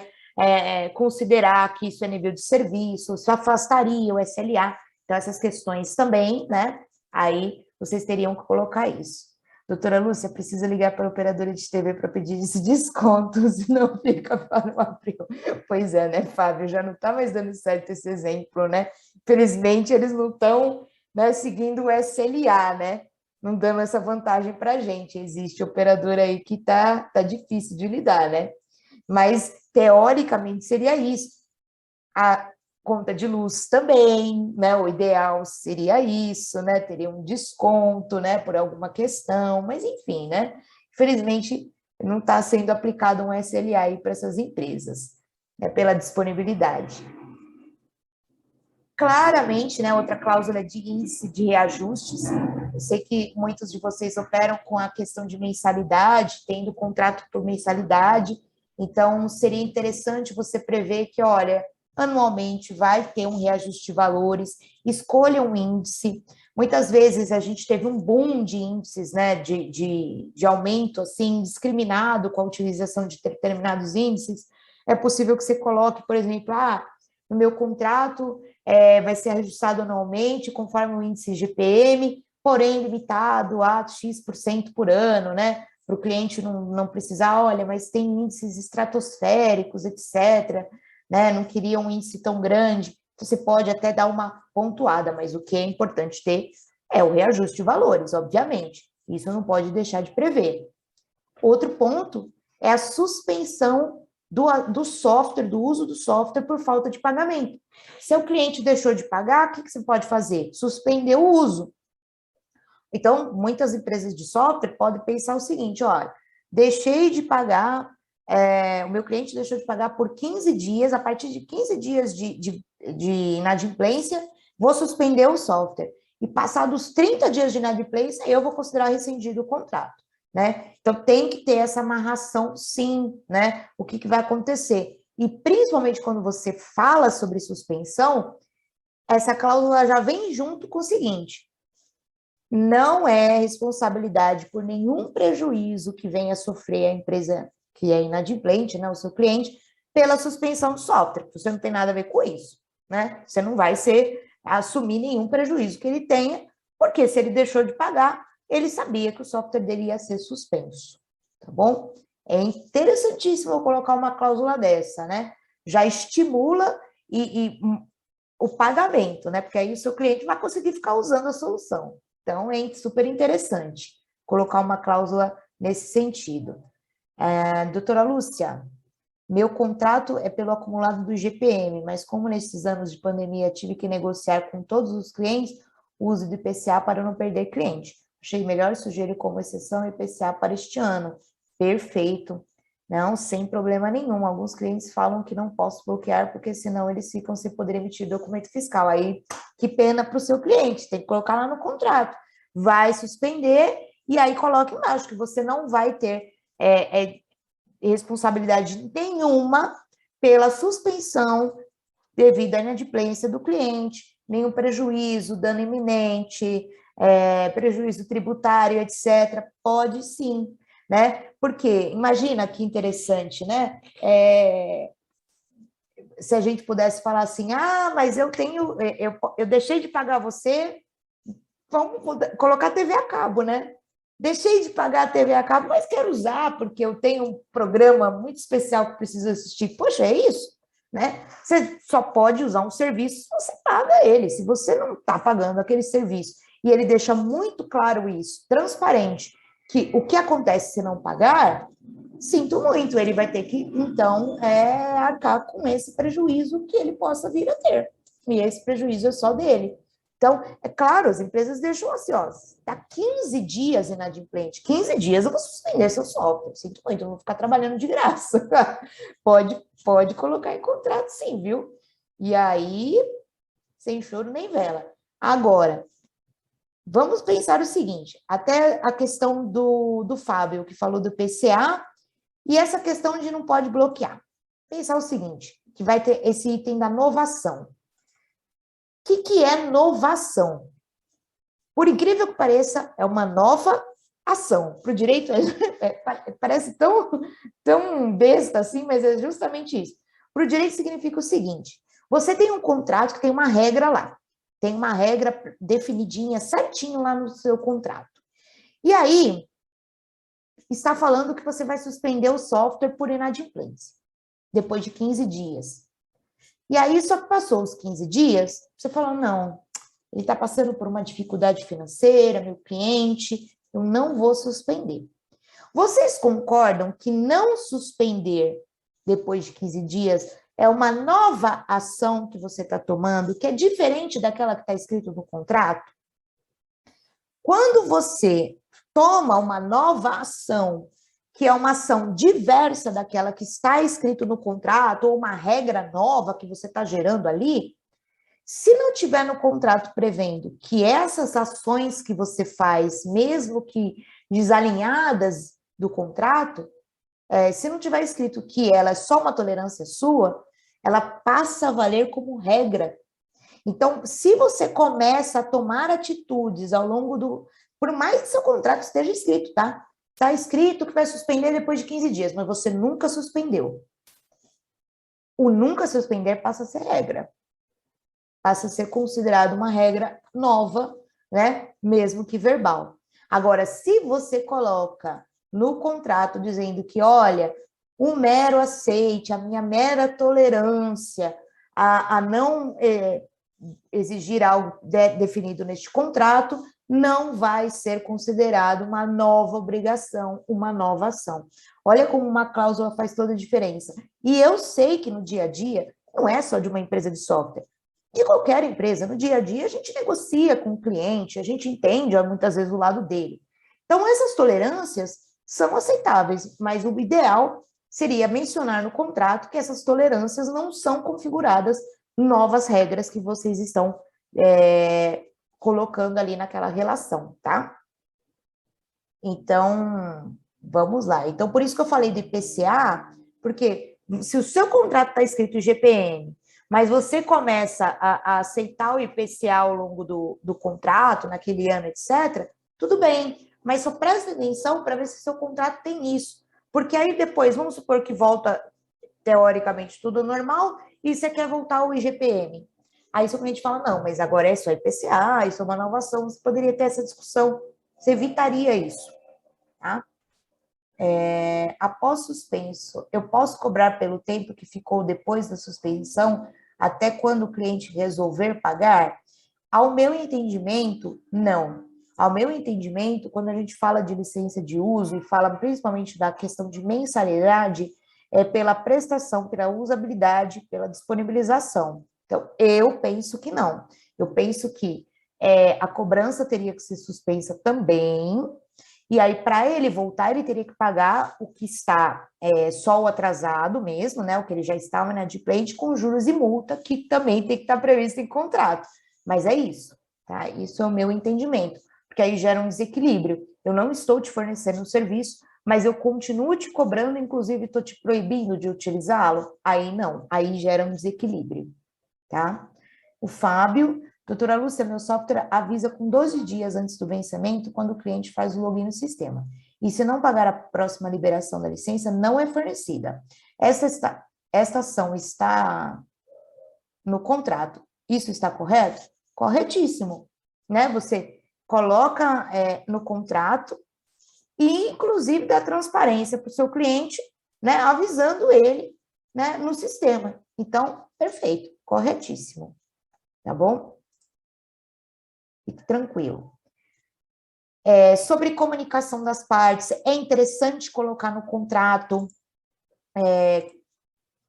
considerar que isso é nível de serviço, isso afastaria o SLA. Então, essas questões também, né? Aí, vocês teriam que colocar isso. Doutora Lúcia, precisa ligar para a operadora de TV para pedir esse desconto, senão fica para o abril. Pois é, né, Fábio? Já não está mais dando certo esse exemplo, né? Infelizmente, eles não estão, né, seguindo o SLA, né? Não dando essa vantagem para a gente. Existe operadora aí que tá difícil de lidar, né? Mas, teoricamente, seria isso. A conta de luz também, né? O ideal seria isso, né? Teria um desconto, né? Por alguma questão, mas enfim, né? Infelizmente, não está sendo aplicado um SLA aí para essas empresas, né? Pela disponibilidade. Claramente, né? Outra cláusula de índice de reajustes. Eu sei que muitos de vocês operam com a questão de mensalidade, tendo contrato por mensalidade, então seria interessante você prever que, olha, anualmente vai ter um reajuste de valores, escolha um índice. Muitas vezes a gente teve um boom de índices, né, de aumento, assim, indiscriminado com a utilização de determinados índices. É possível que você coloque, por exemplo, no meu contrato vai ser ajustado anualmente, conforme o índice GPM, porém limitado a X% por ano, né, para o cliente não precisar, olha, mas tem índices estratosféricos, etc., né? Não queria um índice tão grande, você pode até dar uma pontuada, mas o que é importante ter é o reajuste de valores, obviamente. Isso não pode deixar de prever. Outro ponto é a suspensão do software, do uso do software por falta de pagamento. Se o cliente deixou de pagar, o que você pode fazer? Suspender o uso. Então, muitas empresas de software podem pensar o seguinte, olha, deixei de pagar, o meu cliente deixou de pagar por 15 dias, a partir de 15 dias de inadimplência, vou suspender o software. E passados 30 dias de inadimplência, eu vou considerar rescindido o contrato, né? Então, tem que ter essa amarração, sim, né? O que vai acontecer? E, principalmente, quando você fala sobre suspensão, essa cláusula já vem junto com o seguinte, não é responsabilidade por nenhum prejuízo que venha a sofrer a empresa que é inadimplente, né, o seu cliente, pela suspensão do software. Você não tem nada a ver com isso, né? Você não vai assumir nenhum prejuízo que ele tenha, porque se ele deixou de pagar, ele sabia que o software dele ia ser suspenso, tá bom? É interessantíssimo eu colocar uma cláusula dessa, né? Já estimula o pagamento, né? Porque aí o seu cliente vai conseguir ficar usando a solução. Então, é super interessante colocar uma cláusula nesse sentido. Doutora Lúcia, meu contrato é pelo acumulado do IGPM, mas como nesses anos de pandemia tive que negociar com todos os clientes o uso do IPCA para não perder cliente. Achei melhor sugerir como exceção o IPCA para este ano. Perfeito. Não, sem problema nenhum. Alguns clientes falam que não posso bloquear, porque senão eles ficam sem poder emitir documento fiscal. Aí, que pena para o seu cliente, tem que colocar lá no contrato. Vai suspender e aí coloca embaixo que você não vai ter responsabilidade nenhuma pela suspensão devido à inadimplência do cliente, nenhum prejuízo, dano iminente, prejuízo tributário, etc. Pode sim, né? Porque, imagina que interessante, né? Se a gente pudesse falar assim, mas eu deixei de pagar você, vamos colocar a TV a cabo, né? Deixei de pagar a TV a cabo, mas quero usar, porque eu tenho um programa muito especial que preciso assistir. Poxa, é isso? Né? Você só pode usar um serviço se você paga ele. Se você não está pagando aquele serviço, e ele deixa muito claro isso, transparente, que o que acontece se não pagar, sinto muito, ele vai ter que, então, arcar com esse prejuízo que ele possa vir a ter. E esse prejuízo é só dele. Então, é claro, as empresas deixam assim, está 15 dias inadimplente, 15 dias eu vou suspender seu software, sinto muito, eu vou ficar trabalhando de graça. Pode colocar em contrato sim, viu? E aí, sem choro nem vela. Agora, vamos pensar o seguinte, até a questão do Fábio, que falou do PCA, e essa questão de não pode bloquear. Pensar o seguinte, que vai ter esse item da novação. O que é novação? Por incrível que pareça, é uma nova ação. Para o direito, parece tão besta assim, mas é justamente isso. Para o direito significa o seguinte, você tem um contrato que tem uma regra lá, tem uma regra definidinha, certinho lá no seu contrato. E aí, está falando que você vai suspender o software por inadimplência, depois de 15 dias. E aí, só que passou os 15 dias, você falou, não, ele está passando por uma dificuldade financeira, meu cliente, eu não vou suspender. Vocês concordam que não suspender depois de 15 dias é uma nova ação que você está tomando, que é diferente daquela que está escrito no contrato? Quando você toma uma nova ação, que é uma ação diversa daquela que está escrito no contrato, ou uma regra nova que você está gerando ali, se não tiver no contrato prevendo que essas ações que você faz, mesmo que desalinhadas do contrato, se não tiver escrito que ela é só uma tolerância sua, ela passa a valer como regra. Então, se você começa a tomar atitudes ao longo do... Por mais que seu contrato esteja escrito, tá? Está escrito que vai suspender depois de 15 dias, mas você nunca suspendeu. O nunca suspender passa a ser regra. Passa a ser considerado uma regra nova, né? Mesmo que verbal. Agora, se você coloca no contrato dizendo que, olha, um mero aceite, a minha mera tolerância a não exigir algo definido neste contrato, não vai ser considerado uma nova obrigação, uma nova ação. Olha como uma cláusula faz toda a diferença. E eu sei que no dia a dia, não é só de uma empresa de software, de qualquer empresa, no dia a dia a gente negocia com o cliente, a gente entende muitas vezes o lado dele. Então, essas tolerâncias são aceitáveis, mas o ideal seria mencionar no contrato que essas tolerâncias não são configuradas novas regras que vocês estão colocando ali naquela relação, tá? Então, vamos lá. Então, por isso que eu falei do IPCA, porque se o seu contrato está escrito IGPM, mas você começa a aceitar o IPCA ao longo do contrato, naquele ano, etc., tudo bem, mas só presta atenção para ver se seu contrato tem isso. Porque aí depois, vamos supor que volta, teoricamente, tudo normal, e você quer voltar ao IGPM. Aí seu cliente fala, não, mas agora é só IPCA, isso é uma inovação, você poderia ter essa discussão, você evitaria isso, tá? Após suspenso, eu posso cobrar pelo tempo que ficou depois da suspensão, até quando o cliente resolver pagar? Ao meu entendimento, não. Ao meu entendimento, quando a gente fala de licença de uso e fala principalmente da questão de mensalidade, é pela prestação, pela usabilidade, pela disponibilização. Então, eu penso que não. Eu penso que a cobrança teria que ser suspensa também, e aí, para ele voltar, ele teria que pagar o que está só o atrasado mesmo, né? O que ele já estava inadimplente, com juros e multa, que também tem que estar previsto em contrato. Mas é isso, tá? Isso é o meu entendimento, porque aí gera um desequilíbrio. Eu não estou te fornecendo um serviço, mas eu continuo te cobrando, inclusive estou te proibindo de utilizá-lo. Aí não, aí gera um desequilíbrio, tá? O Fábio... Doutora Lúcia, meu software avisa com 12 dias antes do vencimento quando o cliente faz o login no sistema. E se não pagar a próxima liberação da licença, não é fornecida. Esta ação está no contrato. Isso está correto? Corretíssimo. Né? Você coloca no contrato e, inclusive, dá transparência para o seu cliente, né? Avisando ele, né? No sistema. Então, perfeito, corretíssimo. Tá bom? Fique tranquilo. Sobre comunicação das partes, é interessante colocar no contrato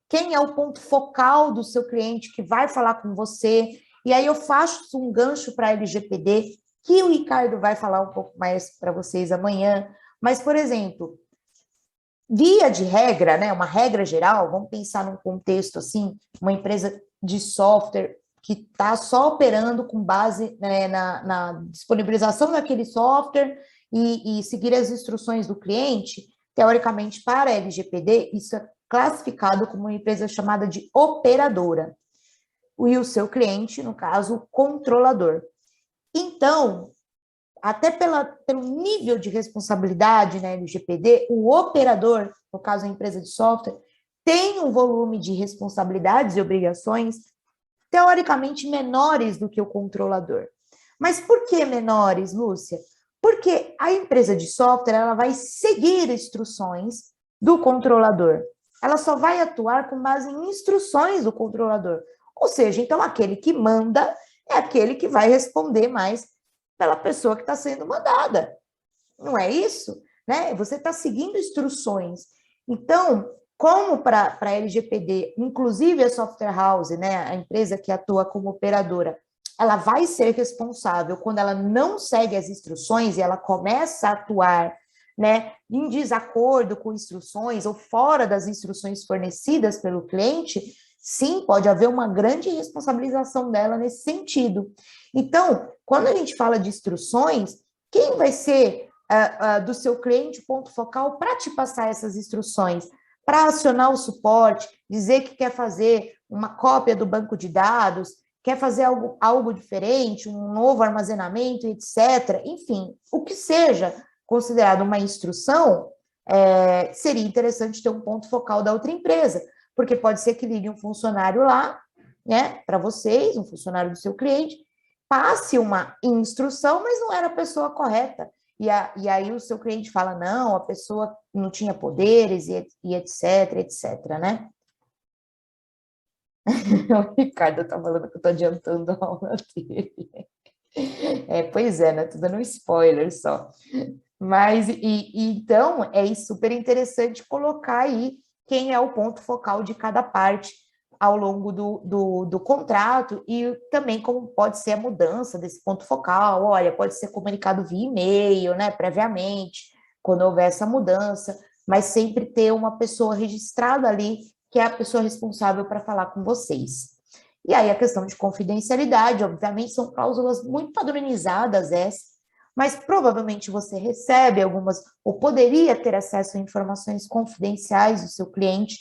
quem é o ponto focal do seu cliente que vai falar com você, e aí eu faço um gancho para a LGPD, que o Ricardo vai falar um pouco mais para vocês amanhã, mas, por exemplo, via de regra, né, uma regra geral, vamos pensar num contexto assim, uma empresa de software que está só operando com base, né, na disponibilização daquele software e seguir as instruções do cliente, teoricamente, para a LGPD, isso é classificado como uma empresa chamada de operadora, e o seu cliente, no caso, o controlador. Então, até pelo nível de responsabilidade na LGPD, o operador, no caso a empresa de software, tem um volume de responsabilidades e obrigações teoricamente menores do que o controlador. Mas por que menores, Lúcia? Porque a empresa de software ela vai seguir instruções do controlador. Ela só vai atuar com base em instruções do controlador. Ou seja, então aquele que manda é aquele que vai responder mais pela pessoa que está sendo mandada. Não é isso? Né? Você está seguindo instruções. Então, como para a LGPD, inclusive a software house, né, a empresa que atua como operadora, ela vai ser responsável quando ela não segue as instruções e ela começa a atuar, né, em desacordo com instruções ou fora das instruções fornecidas pelo cliente, sim, pode haver uma grande responsabilização dela nesse sentido. Então, quando a gente fala de instruções, quem vai ser do seu cliente o ponto focal para te passar essas instruções? Para acionar o suporte, dizer que quer fazer uma cópia do banco de dados, quer fazer algo diferente, um novo armazenamento, etc. Enfim, o que seja considerado uma instrução, seria interessante ter um ponto focal da outra empresa, porque pode ser que ligue um funcionário lá, né, para vocês, um funcionário do seu cliente, passe uma instrução, mas não era a pessoa correta. E aí o seu cliente fala, não, a pessoa não tinha poderes e etc, etc, né? O Ricardo está falando que eu estou adiantando a aula dele. Pois é, né? Estou dando um spoiler só. Mas, então, é super interessante colocar aí quem é o ponto focal de cada parte ao longo do contrato e também como pode ser a mudança desse ponto focal. Olha, pode ser comunicado via e-mail, né, previamente, quando houver essa mudança, mas sempre ter uma pessoa registrada ali, que é a pessoa responsável para falar com vocês. E aí a questão de confidencialidade, obviamente, são cláusulas muito padronizadas essas, mas provavelmente você recebe algumas, ou poderia ter acesso a informações confidenciais do seu cliente.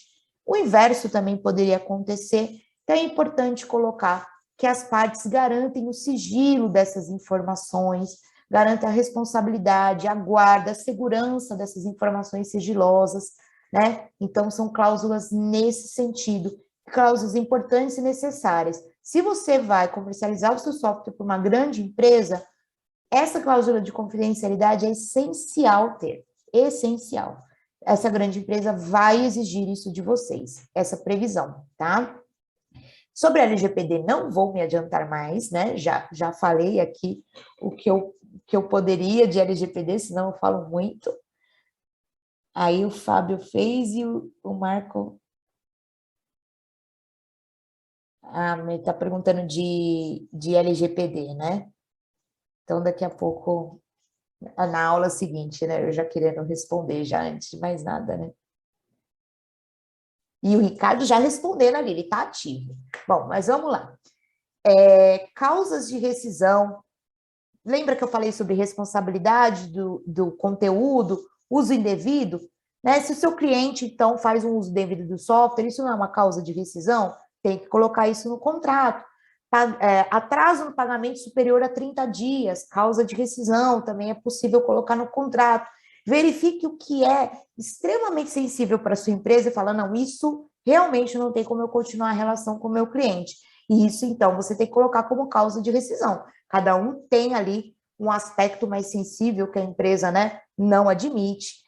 O inverso também poderia acontecer, então é importante colocar que as partes garantem o sigilo dessas informações, garantem a responsabilidade, a guarda, a segurança dessas informações sigilosas, né? Então, são cláusulas nesse sentido, cláusulas importantes e necessárias. Se você vai comercializar o seu software para uma grande empresa, essa cláusula de confidencialidade é essencial ter, essencial. Essa grande empresa vai exigir isso de vocês, essa previsão, tá? Sobre a LGPD, não vou me adiantar mais, né? Já falei aqui o que eu poderia de LGPD, senão eu falo muito. Aí o Fábio fez e o Marco... me está perguntando de LGPD, né? Então, daqui a pouco, na aula seguinte, né? Eu já querendo responder já antes de mais nada, né? E o Ricardo já respondendo ali, ele está ativo. Bom, mas vamos lá. Causas de rescisão. Lembra que eu falei sobre responsabilidade do conteúdo, uso indevido? Né? Se o seu cliente, então, faz um uso indevido do software, isso não é uma causa de rescisão? Tem que colocar isso no contrato. Atraso no pagamento superior a 30 dias, causa de rescisão, também é possível colocar no contrato. Verifique o que é extremamente sensível para a sua empresa e fala, não, isso realmente não tem como eu continuar a relação com o meu cliente. E isso, então, você tem que colocar como causa de rescisão. Cada um tem ali um aspecto mais sensível que a empresa, né, não admite.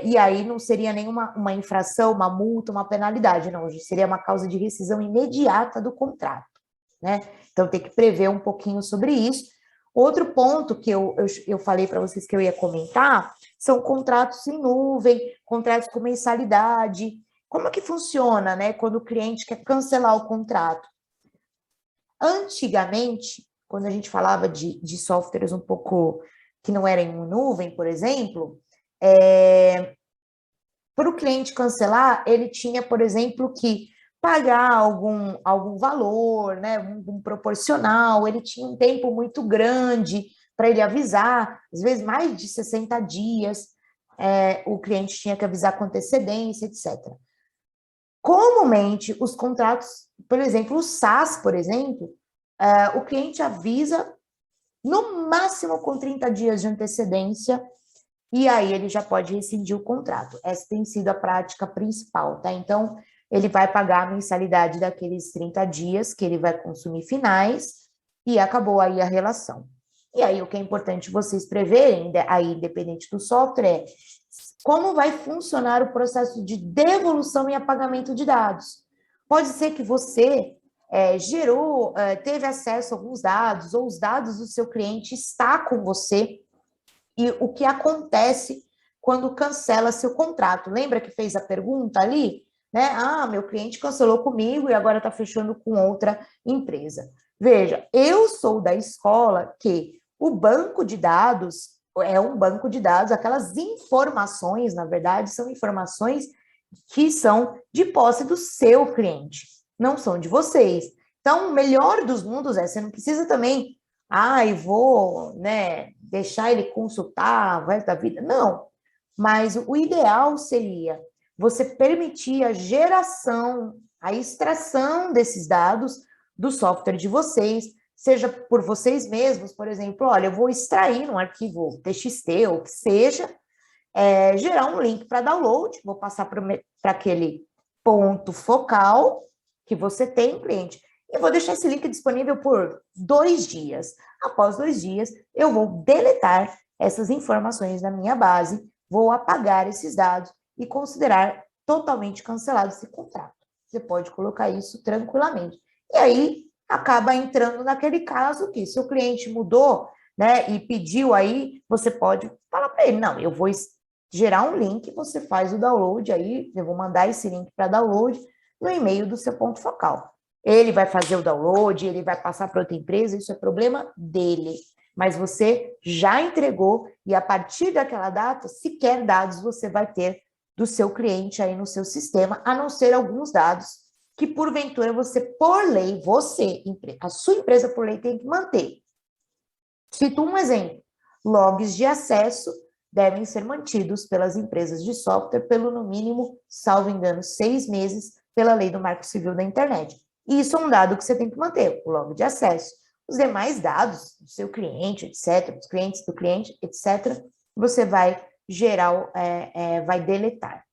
E aí não seria nenhuma uma infração, uma multa, uma penalidade, não. Seria uma causa de rescisão imediata do contrato, né? Então, tem que prever um pouquinho sobre isso. Outro ponto que eu falei para vocês que eu ia comentar são contratos em nuvem, contratos com mensalidade. Como é que funciona, né, quando o cliente quer cancelar o contrato? Antigamente, quando a gente falava de softwares um pouco que não eram em nuvem, por exemplo, para o cliente cancelar, ele tinha, por exemplo, que pagar algum valor, né, um proporcional, ele tinha um tempo muito grande para ele avisar, às vezes mais de 60 dias, o cliente tinha que avisar com antecedência, etc. Comumente, os contratos, por exemplo, o SaaS, por exemplo, o cliente avisa no máximo com 30 dias de antecedência, e aí ele já pode rescindir o contrato. Essa tem sido a prática principal, tá? Então, ele vai pagar a mensalidade daqueles 30 dias que ele vai consumir finais, e acabou aí a relação. E aí, o que é importante vocês preverem, aí, independente do software, é como vai funcionar o processo de devolução e apagamento de dados. Pode ser que você teve acesso a alguns dados, ou os dados do seu cliente está com você, e o que acontece quando cancela seu contrato. Lembra que fez a pergunta ali? Né? Ah, meu cliente cancelou comigo e agora está fechando com outra empresa. Veja, eu sou da escola que o banco de dados é um banco de dados, aquelas informações, na verdade, são informações que são de posse do seu cliente, não são de vocês. Então, o melhor dos mundos você não precisa também, vou, deixar ele consultar o resto da vida. Não, mas o ideal seria você permitir a geração, a extração desses dados do software de vocês, seja por vocês mesmos, por exemplo, olha, eu vou extrair um arquivo TXT ou que seja, gerar um link para download, vou passar para aquele ponto focal que você tem, cliente, e vou deixar esse link disponível por 2 dias. Após 2 dias, eu vou deletar essas informações da minha base, vou apagar esses dados e considerar totalmente cancelado esse contrato. Você pode colocar isso tranquilamente. E aí, acaba entrando naquele caso que se o cliente mudou, e pediu aí, você pode falar para ele, não, eu vou gerar um link, você faz o download aí, eu vou mandar esse link para download no e-mail do seu ponto focal. Ele vai fazer o download, ele vai passar para outra empresa, isso é problema dele. Mas você já entregou e a partir daquela data, sequer dados você vai ter do seu cliente aí no seu sistema, a não ser alguns dados que porventura você, por lei, a sua empresa por lei tem que manter. Cito um exemplo, logs de acesso devem ser mantidos pelas empresas de software pelo, no mínimo, salvo engano, 6 meses pela lei do Marco Civil da Internet. E isso é um dado que você tem que manter, o log de acesso. Os demais dados do seu cliente, etc., dos clientes do cliente, etc., você vai gerar, vai deletar.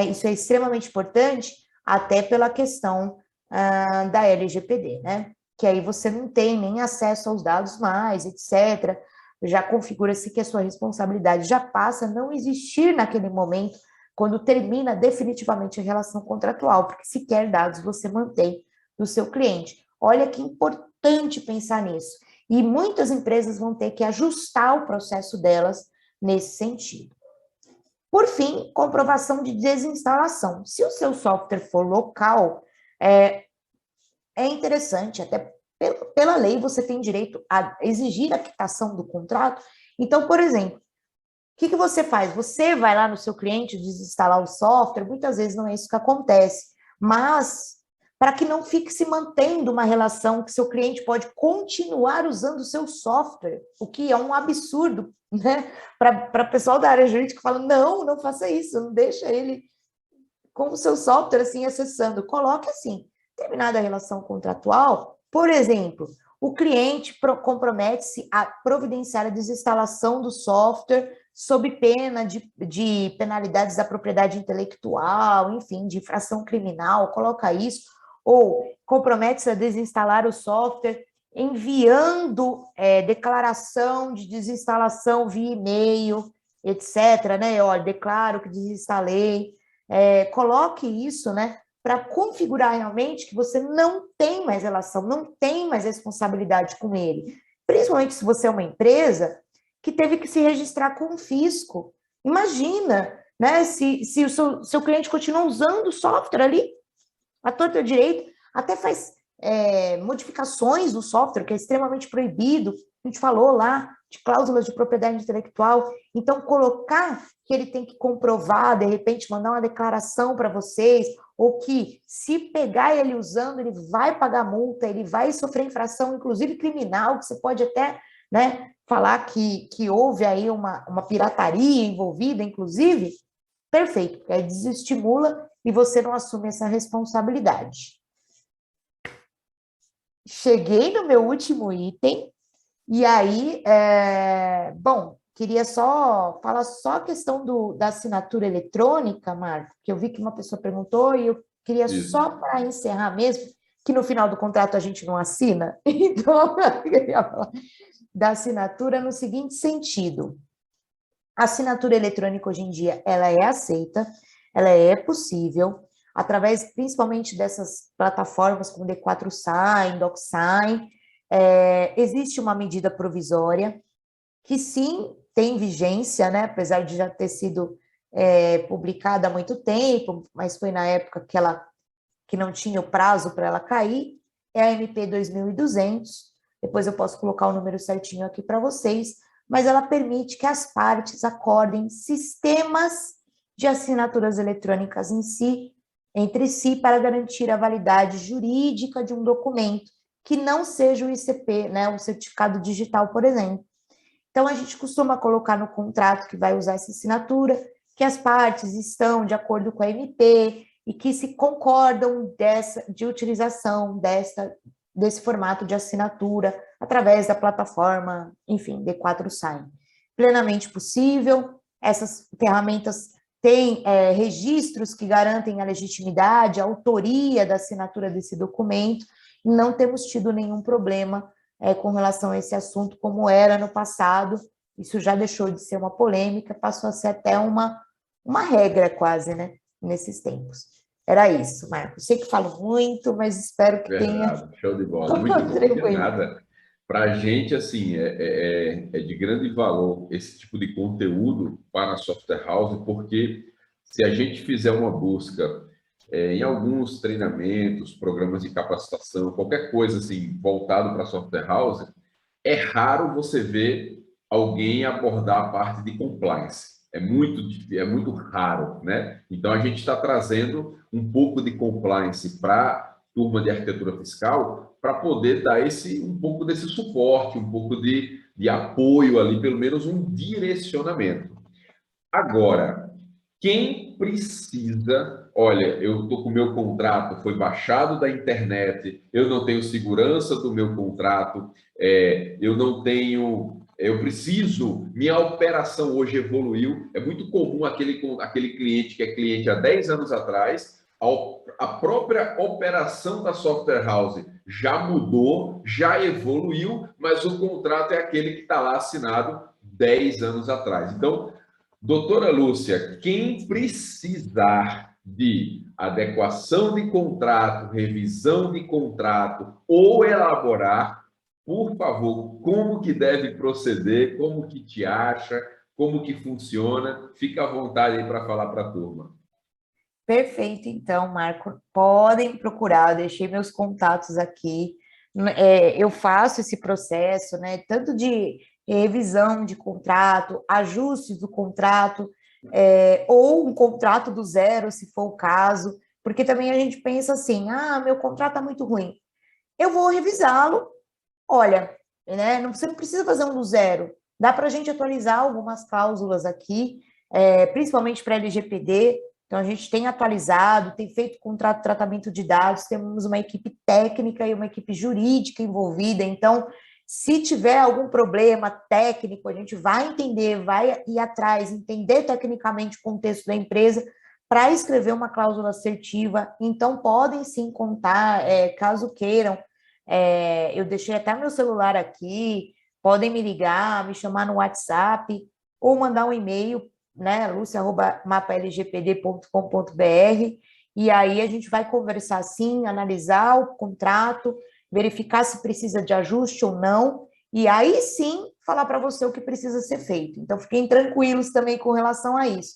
Isso é extremamente importante, até pela questão da LGPD, né? Que aí você não tem nem acesso aos dados mais, etc., já configura-se que a sua responsabilidade já passa a não existir naquele momento, quando termina definitivamente a relação contratual, porque sequer dados você mantém do seu cliente. Olha que importante pensar nisso. E muitas empresas vão ter que ajustar o processo delas nesse sentido. Por fim, comprovação de desinstalação. Se o seu software for local, é interessante, até pela lei você tem direito a exigir a quitação do contrato. Então, por exemplo, o que você faz? Você vai lá no seu cliente desinstalar o software, muitas vezes não é isso que acontece, mas para que não fique se mantendo uma relação que seu cliente pode continuar usando o seu software, o que é um absurdo, né? Para o pessoal da área jurídica fala, não faça isso, não deixa ele com o seu software assim acessando. Coloque assim, terminada a relação contratual, por exemplo, o cliente compromete-se a providenciar a desinstalação do software sob pena de penalidades da propriedade intelectual, enfim, de infração criminal, coloca isso, ou compromete-se a desinstalar o software enviando declaração de desinstalação via e-mail, etc., né? Olha, declaro que desinstalei. Coloque isso, né? Para configurar realmente que você não tem mais relação, não tem mais responsabilidade com ele. Principalmente se você é uma empresa que teve que se registrar com o fisco. Imagina, né? Se o seu cliente continua usando o software ali, a torta direito, até faz modificações no software, que é extremamente proibido, a gente falou lá, de cláusulas de propriedade intelectual. Então, colocar que ele tem que comprovar, de repente, mandar uma declaração para vocês, ou que, se pegar ele usando, ele vai pagar multa, ele vai sofrer infração, inclusive criminal, que você pode até, né, falar que houve aí uma pirataria envolvida, inclusive, perfeito, porque aí desestimula e você não assume essa responsabilidade. Cheguei no meu último item, e aí, bom, queria só falar só a questão da assinatura eletrônica, Marco, que eu vi que uma pessoa perguntou, e eu queria
Isso.
só para encerrar mesmo, que no final do contrato a gente não assina, então eu queria falar da assinatura no seguinte sentido: a assinatura eletrônica hoje em dia, ela é aceita, ela é possível, através principalmente dessas plataformas como D4Sign, DocSign. Existe uma medida provisória que sim tem vigência, né? Apesar de já ter sido publicada há muito tempo, mas foi na época que não tinha o prazo para ela cair, é a MP 2200, depois eu posso colocar o número certinho aqui para vocês, mas ela permite que as partes acordem sistemas de assinaturas eletrônicas entre si, para garantir a validade jurídica de um documento, que não seja o ICP, né, o certificado digital, por exemplo. Então, a gente costuma colocar no contrato que vai usar essa assinatura, que as partes estão de acordo com a MP e que se concordam de utilização desse formato de assinatura através da plataforma, enfim, D4Sign. Plenamente possível, essas ferramentas têm registros que garantem a legitimidade, a autoria da assinatura desse documento, e não temos tido nenhum problema com relação a esse assunto, como era no passado. Isso já deixou de ser uma polêmica, passou a ser até uma regra quase, né, nesses tempos. Era isso, Marcos. Sei que falo muito, mas espero que
Verdade,
tenha
show de bola, muito bom. De
contribuído.
nada. Para a gente, assim, é de grande valor esse tipo de conteúdo para a Software House, porque se a gente fizer uma busca em alguns treinamentos, programas de capacitação, qualquer coisa assim voltado para a Software House, é raro você ver alguém abordar a parte de compliance. É muito raro, né? Então, a gente está trazendo um pouco de compliance para a turma de arquitetura fiscal para poder dar um pouco desse suporte, um pouco de apoio ali, pelo menos um direcionamento. Agora, quem precisa, olha, eu estou com o meu contrato, foi baixado da internet, eu não tenho segurança do meu contrato, eu preciso, minha operação hoje evoluiu. É muito comum aquele cliente que é cliente há 10 anos atrás, a própria operação da software house já mudou, já evoluiu, mas o contrato é aquele que está lá assinado 10 anos atrás. Então, doutora Lúcia, quem precisar de adequação de contrato, revisão de contrato ou elaborar, por favor, como que deve proceder, como que te acha, como que funciona, fica à vontade aí para falar para a turma.
Perfeito, então, Marco. Podem procurar, eu deixei meus contatos aqui. Eu faço esse processo, né? Tanto de revisão de contrato, ajustes do contrato, ou um contrato do zero, se for o caso, porque também a gente pensa assim: ah, meu contrato está muito ruim. Eu vou revisá-lo. Olha, né? Você não precisa fazer um do zero. Dá para a gente atualizar algumas cláusulas aqui, principalmente para LGPD. Então, a gente tem atualizado, tem feito contrato de tratamento de dados, temos uma equipe técnica e uma equipe jurídica envolvida. Então, se tiver algum problema técnico, a gente vai entender, vai ir atrás, entender tecnicamente o contexto da empresa para escrever uma cláusula assertiva. Então, podem sim contar, caso queiram. Eu deixei até meu celular aqui, podem me ligar, me chamar no WhatsApp ou mandar um e-mail, né, lucia@mapalgpd.com.br, e aí a gente vai conversar sim, analisar o contrato, verificar se precisa de ajuste ou não, e aí sim falar para você o que precisa ser feito. Então, fiquem tranquilos também com relação a isso.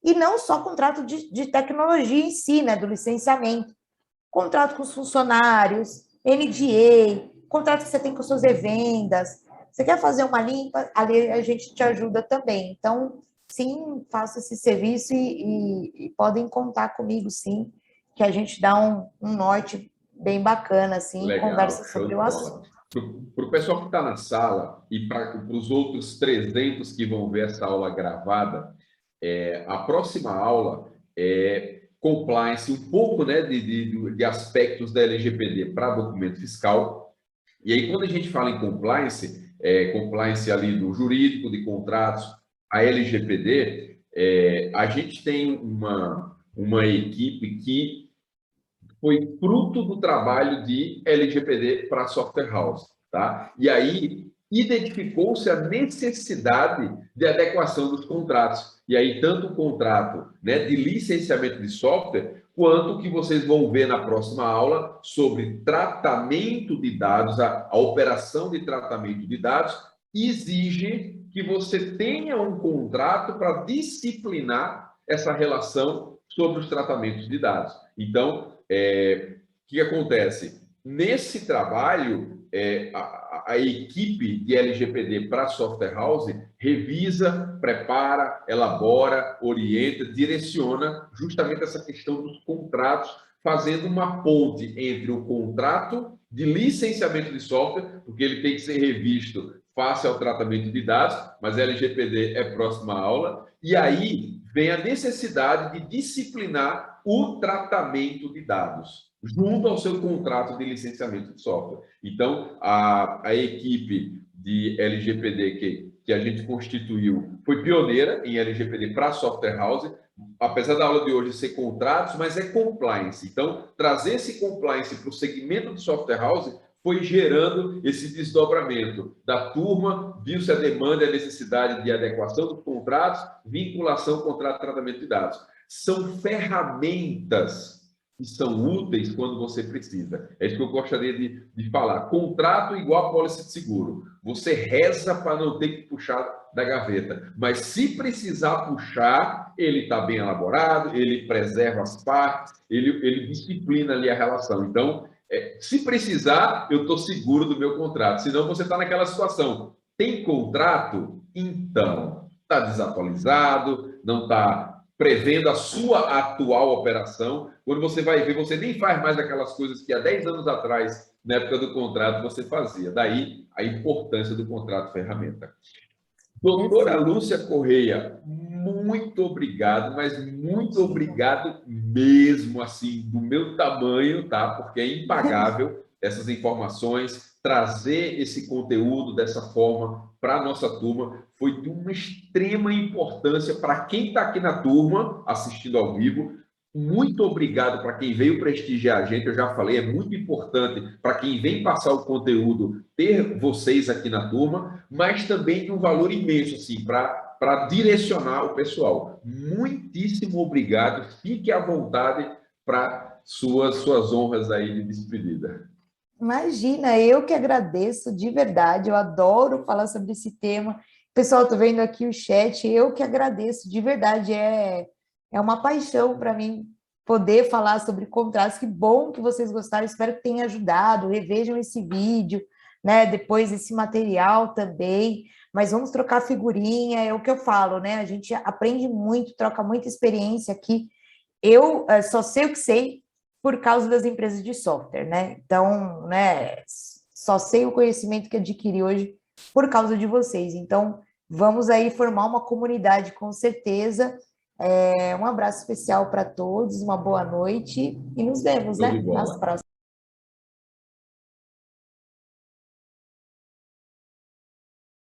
E não só contrato de tecnologia em si, né, do licenciamento, contrato com os funcionários, NDA, contrato que você tem com suas revendas. Você quer fazer uma limpa, ali a gente te ajuda também. Então, sim, faça esse serviço e podem contar comigo, sim, que a gente dá um norte bem bacana, assim, e
Legal,
conversa
show
sobre
de
o
bola.
assunto.
Para o pessoal que está na sala e para os outros 300 que vão ver essa aula gravada, A próxima aula é compliance, um pouco, né, de aspectos da LGPD para documento fiscal. E aí, quando a gente fala em compliance, compliance ali do jurídico, de contratos, a LGPD, a gente tem uma equipe que foi fruto do trabalho de LGPD para a Software House, tá? E aí identificou-se a necessidade de adequação dos contratos. E aí tanto o contrato, né, de licenciamento de software, quanto o que vocês vão ver na próxima aula sobre tratamento de dados, a operação de tratamento de dados, exige que você tenha um contrato para disciplinar essa relação sobre os tratamentos de dados. Então, o que acontece? Nesse trabalho, a equipe de LGPD para a Software House revisa, prepara, elabora, orienta, direciona justamente essa questão dos contratos, fazendo uma ponte entre o contrato de licenciamento de software, porque ele tem que ser revisto face ao tratamento de dados, mas LGPD é próxima aula, e aí vem a necessidade de disciplinar o tratamento de dados, junto ao seu contrato de licenciamento de software. Então, a equipe de LGPD que a gente constituiu foi pioneira em LGPD para a Software House, apesar da aula de hoje ser contratos, mas é compliance. Então, trazer esse compliance para o segmento de Software House foi gerando esse desdobramento da turma, viu-se a demanda e a necessidade de adequação dos contratos, vinculação, contrato de tratamento de dados. São ferramentas que são úteis quando você precisa. É isso que eu gostaria de falar. Contrato igual a pólice de seguro. Você reza para não ter que puxar da gaveta. Mas se precisar puxar, ele está bem elaborado, ele preserva as partes, ele disciplina ali a relação. Então, se precisar, eu estou seguro do meu contrato. Senão, você está naquela situação. Tem contrato? Então, está desatualizado, não está prevendo a sua atual operação. Quando você vai ver, você nem faz mais aquelas coisas que há 10 anos atrás, na época do contrato, você fazia. Daí, a importância do contrato ferramenta. Doutora Lúcia Correia, muito obrigado, mas muito obrigado mesmo, assim, do meu tamanho, tá? Porque é impagável essas informações, trazer esse conteúdo dessa forma para a nossa turma foi de uma extrema importância para quem está aqui na turma, assistindo ao vivo. Muito obrigado para quem veio prestigiar a gente, eu já falei, é muito importante para quem vem passar o conteúdo ter vocês aqui na turma, mas também de um valor imenso, assim, para direcionar o pessoal. Muitíssimo obrigado, fique à vontade para suas honras aí de despedida.
Imagina, eu que agradeço de verdade, eu adoro falar sobre esse tema. Pessoal, estou vendo aqui o chat, eu que agradeço, de verdade, é uma paixão para mim poder falar sobre contratos. Que bom que vocês gostaram, espero que tenha ajudado. Revejam esse vídeo, né? Depois esse material também. Mas vamos trocar figurinha, é o que eu falo, né? A gente aprende muito, troca muita experiência aqui. Eu só sei o que sei por causa das empresas de software, né? Então, né? Só sei o conhecimento que adquiri hoje por causa de vocês. Então, vamos aí formar uma comunidade, com certeza. Um abraço especial para todos, uma boa noite e nos vemos, né, nas próximas.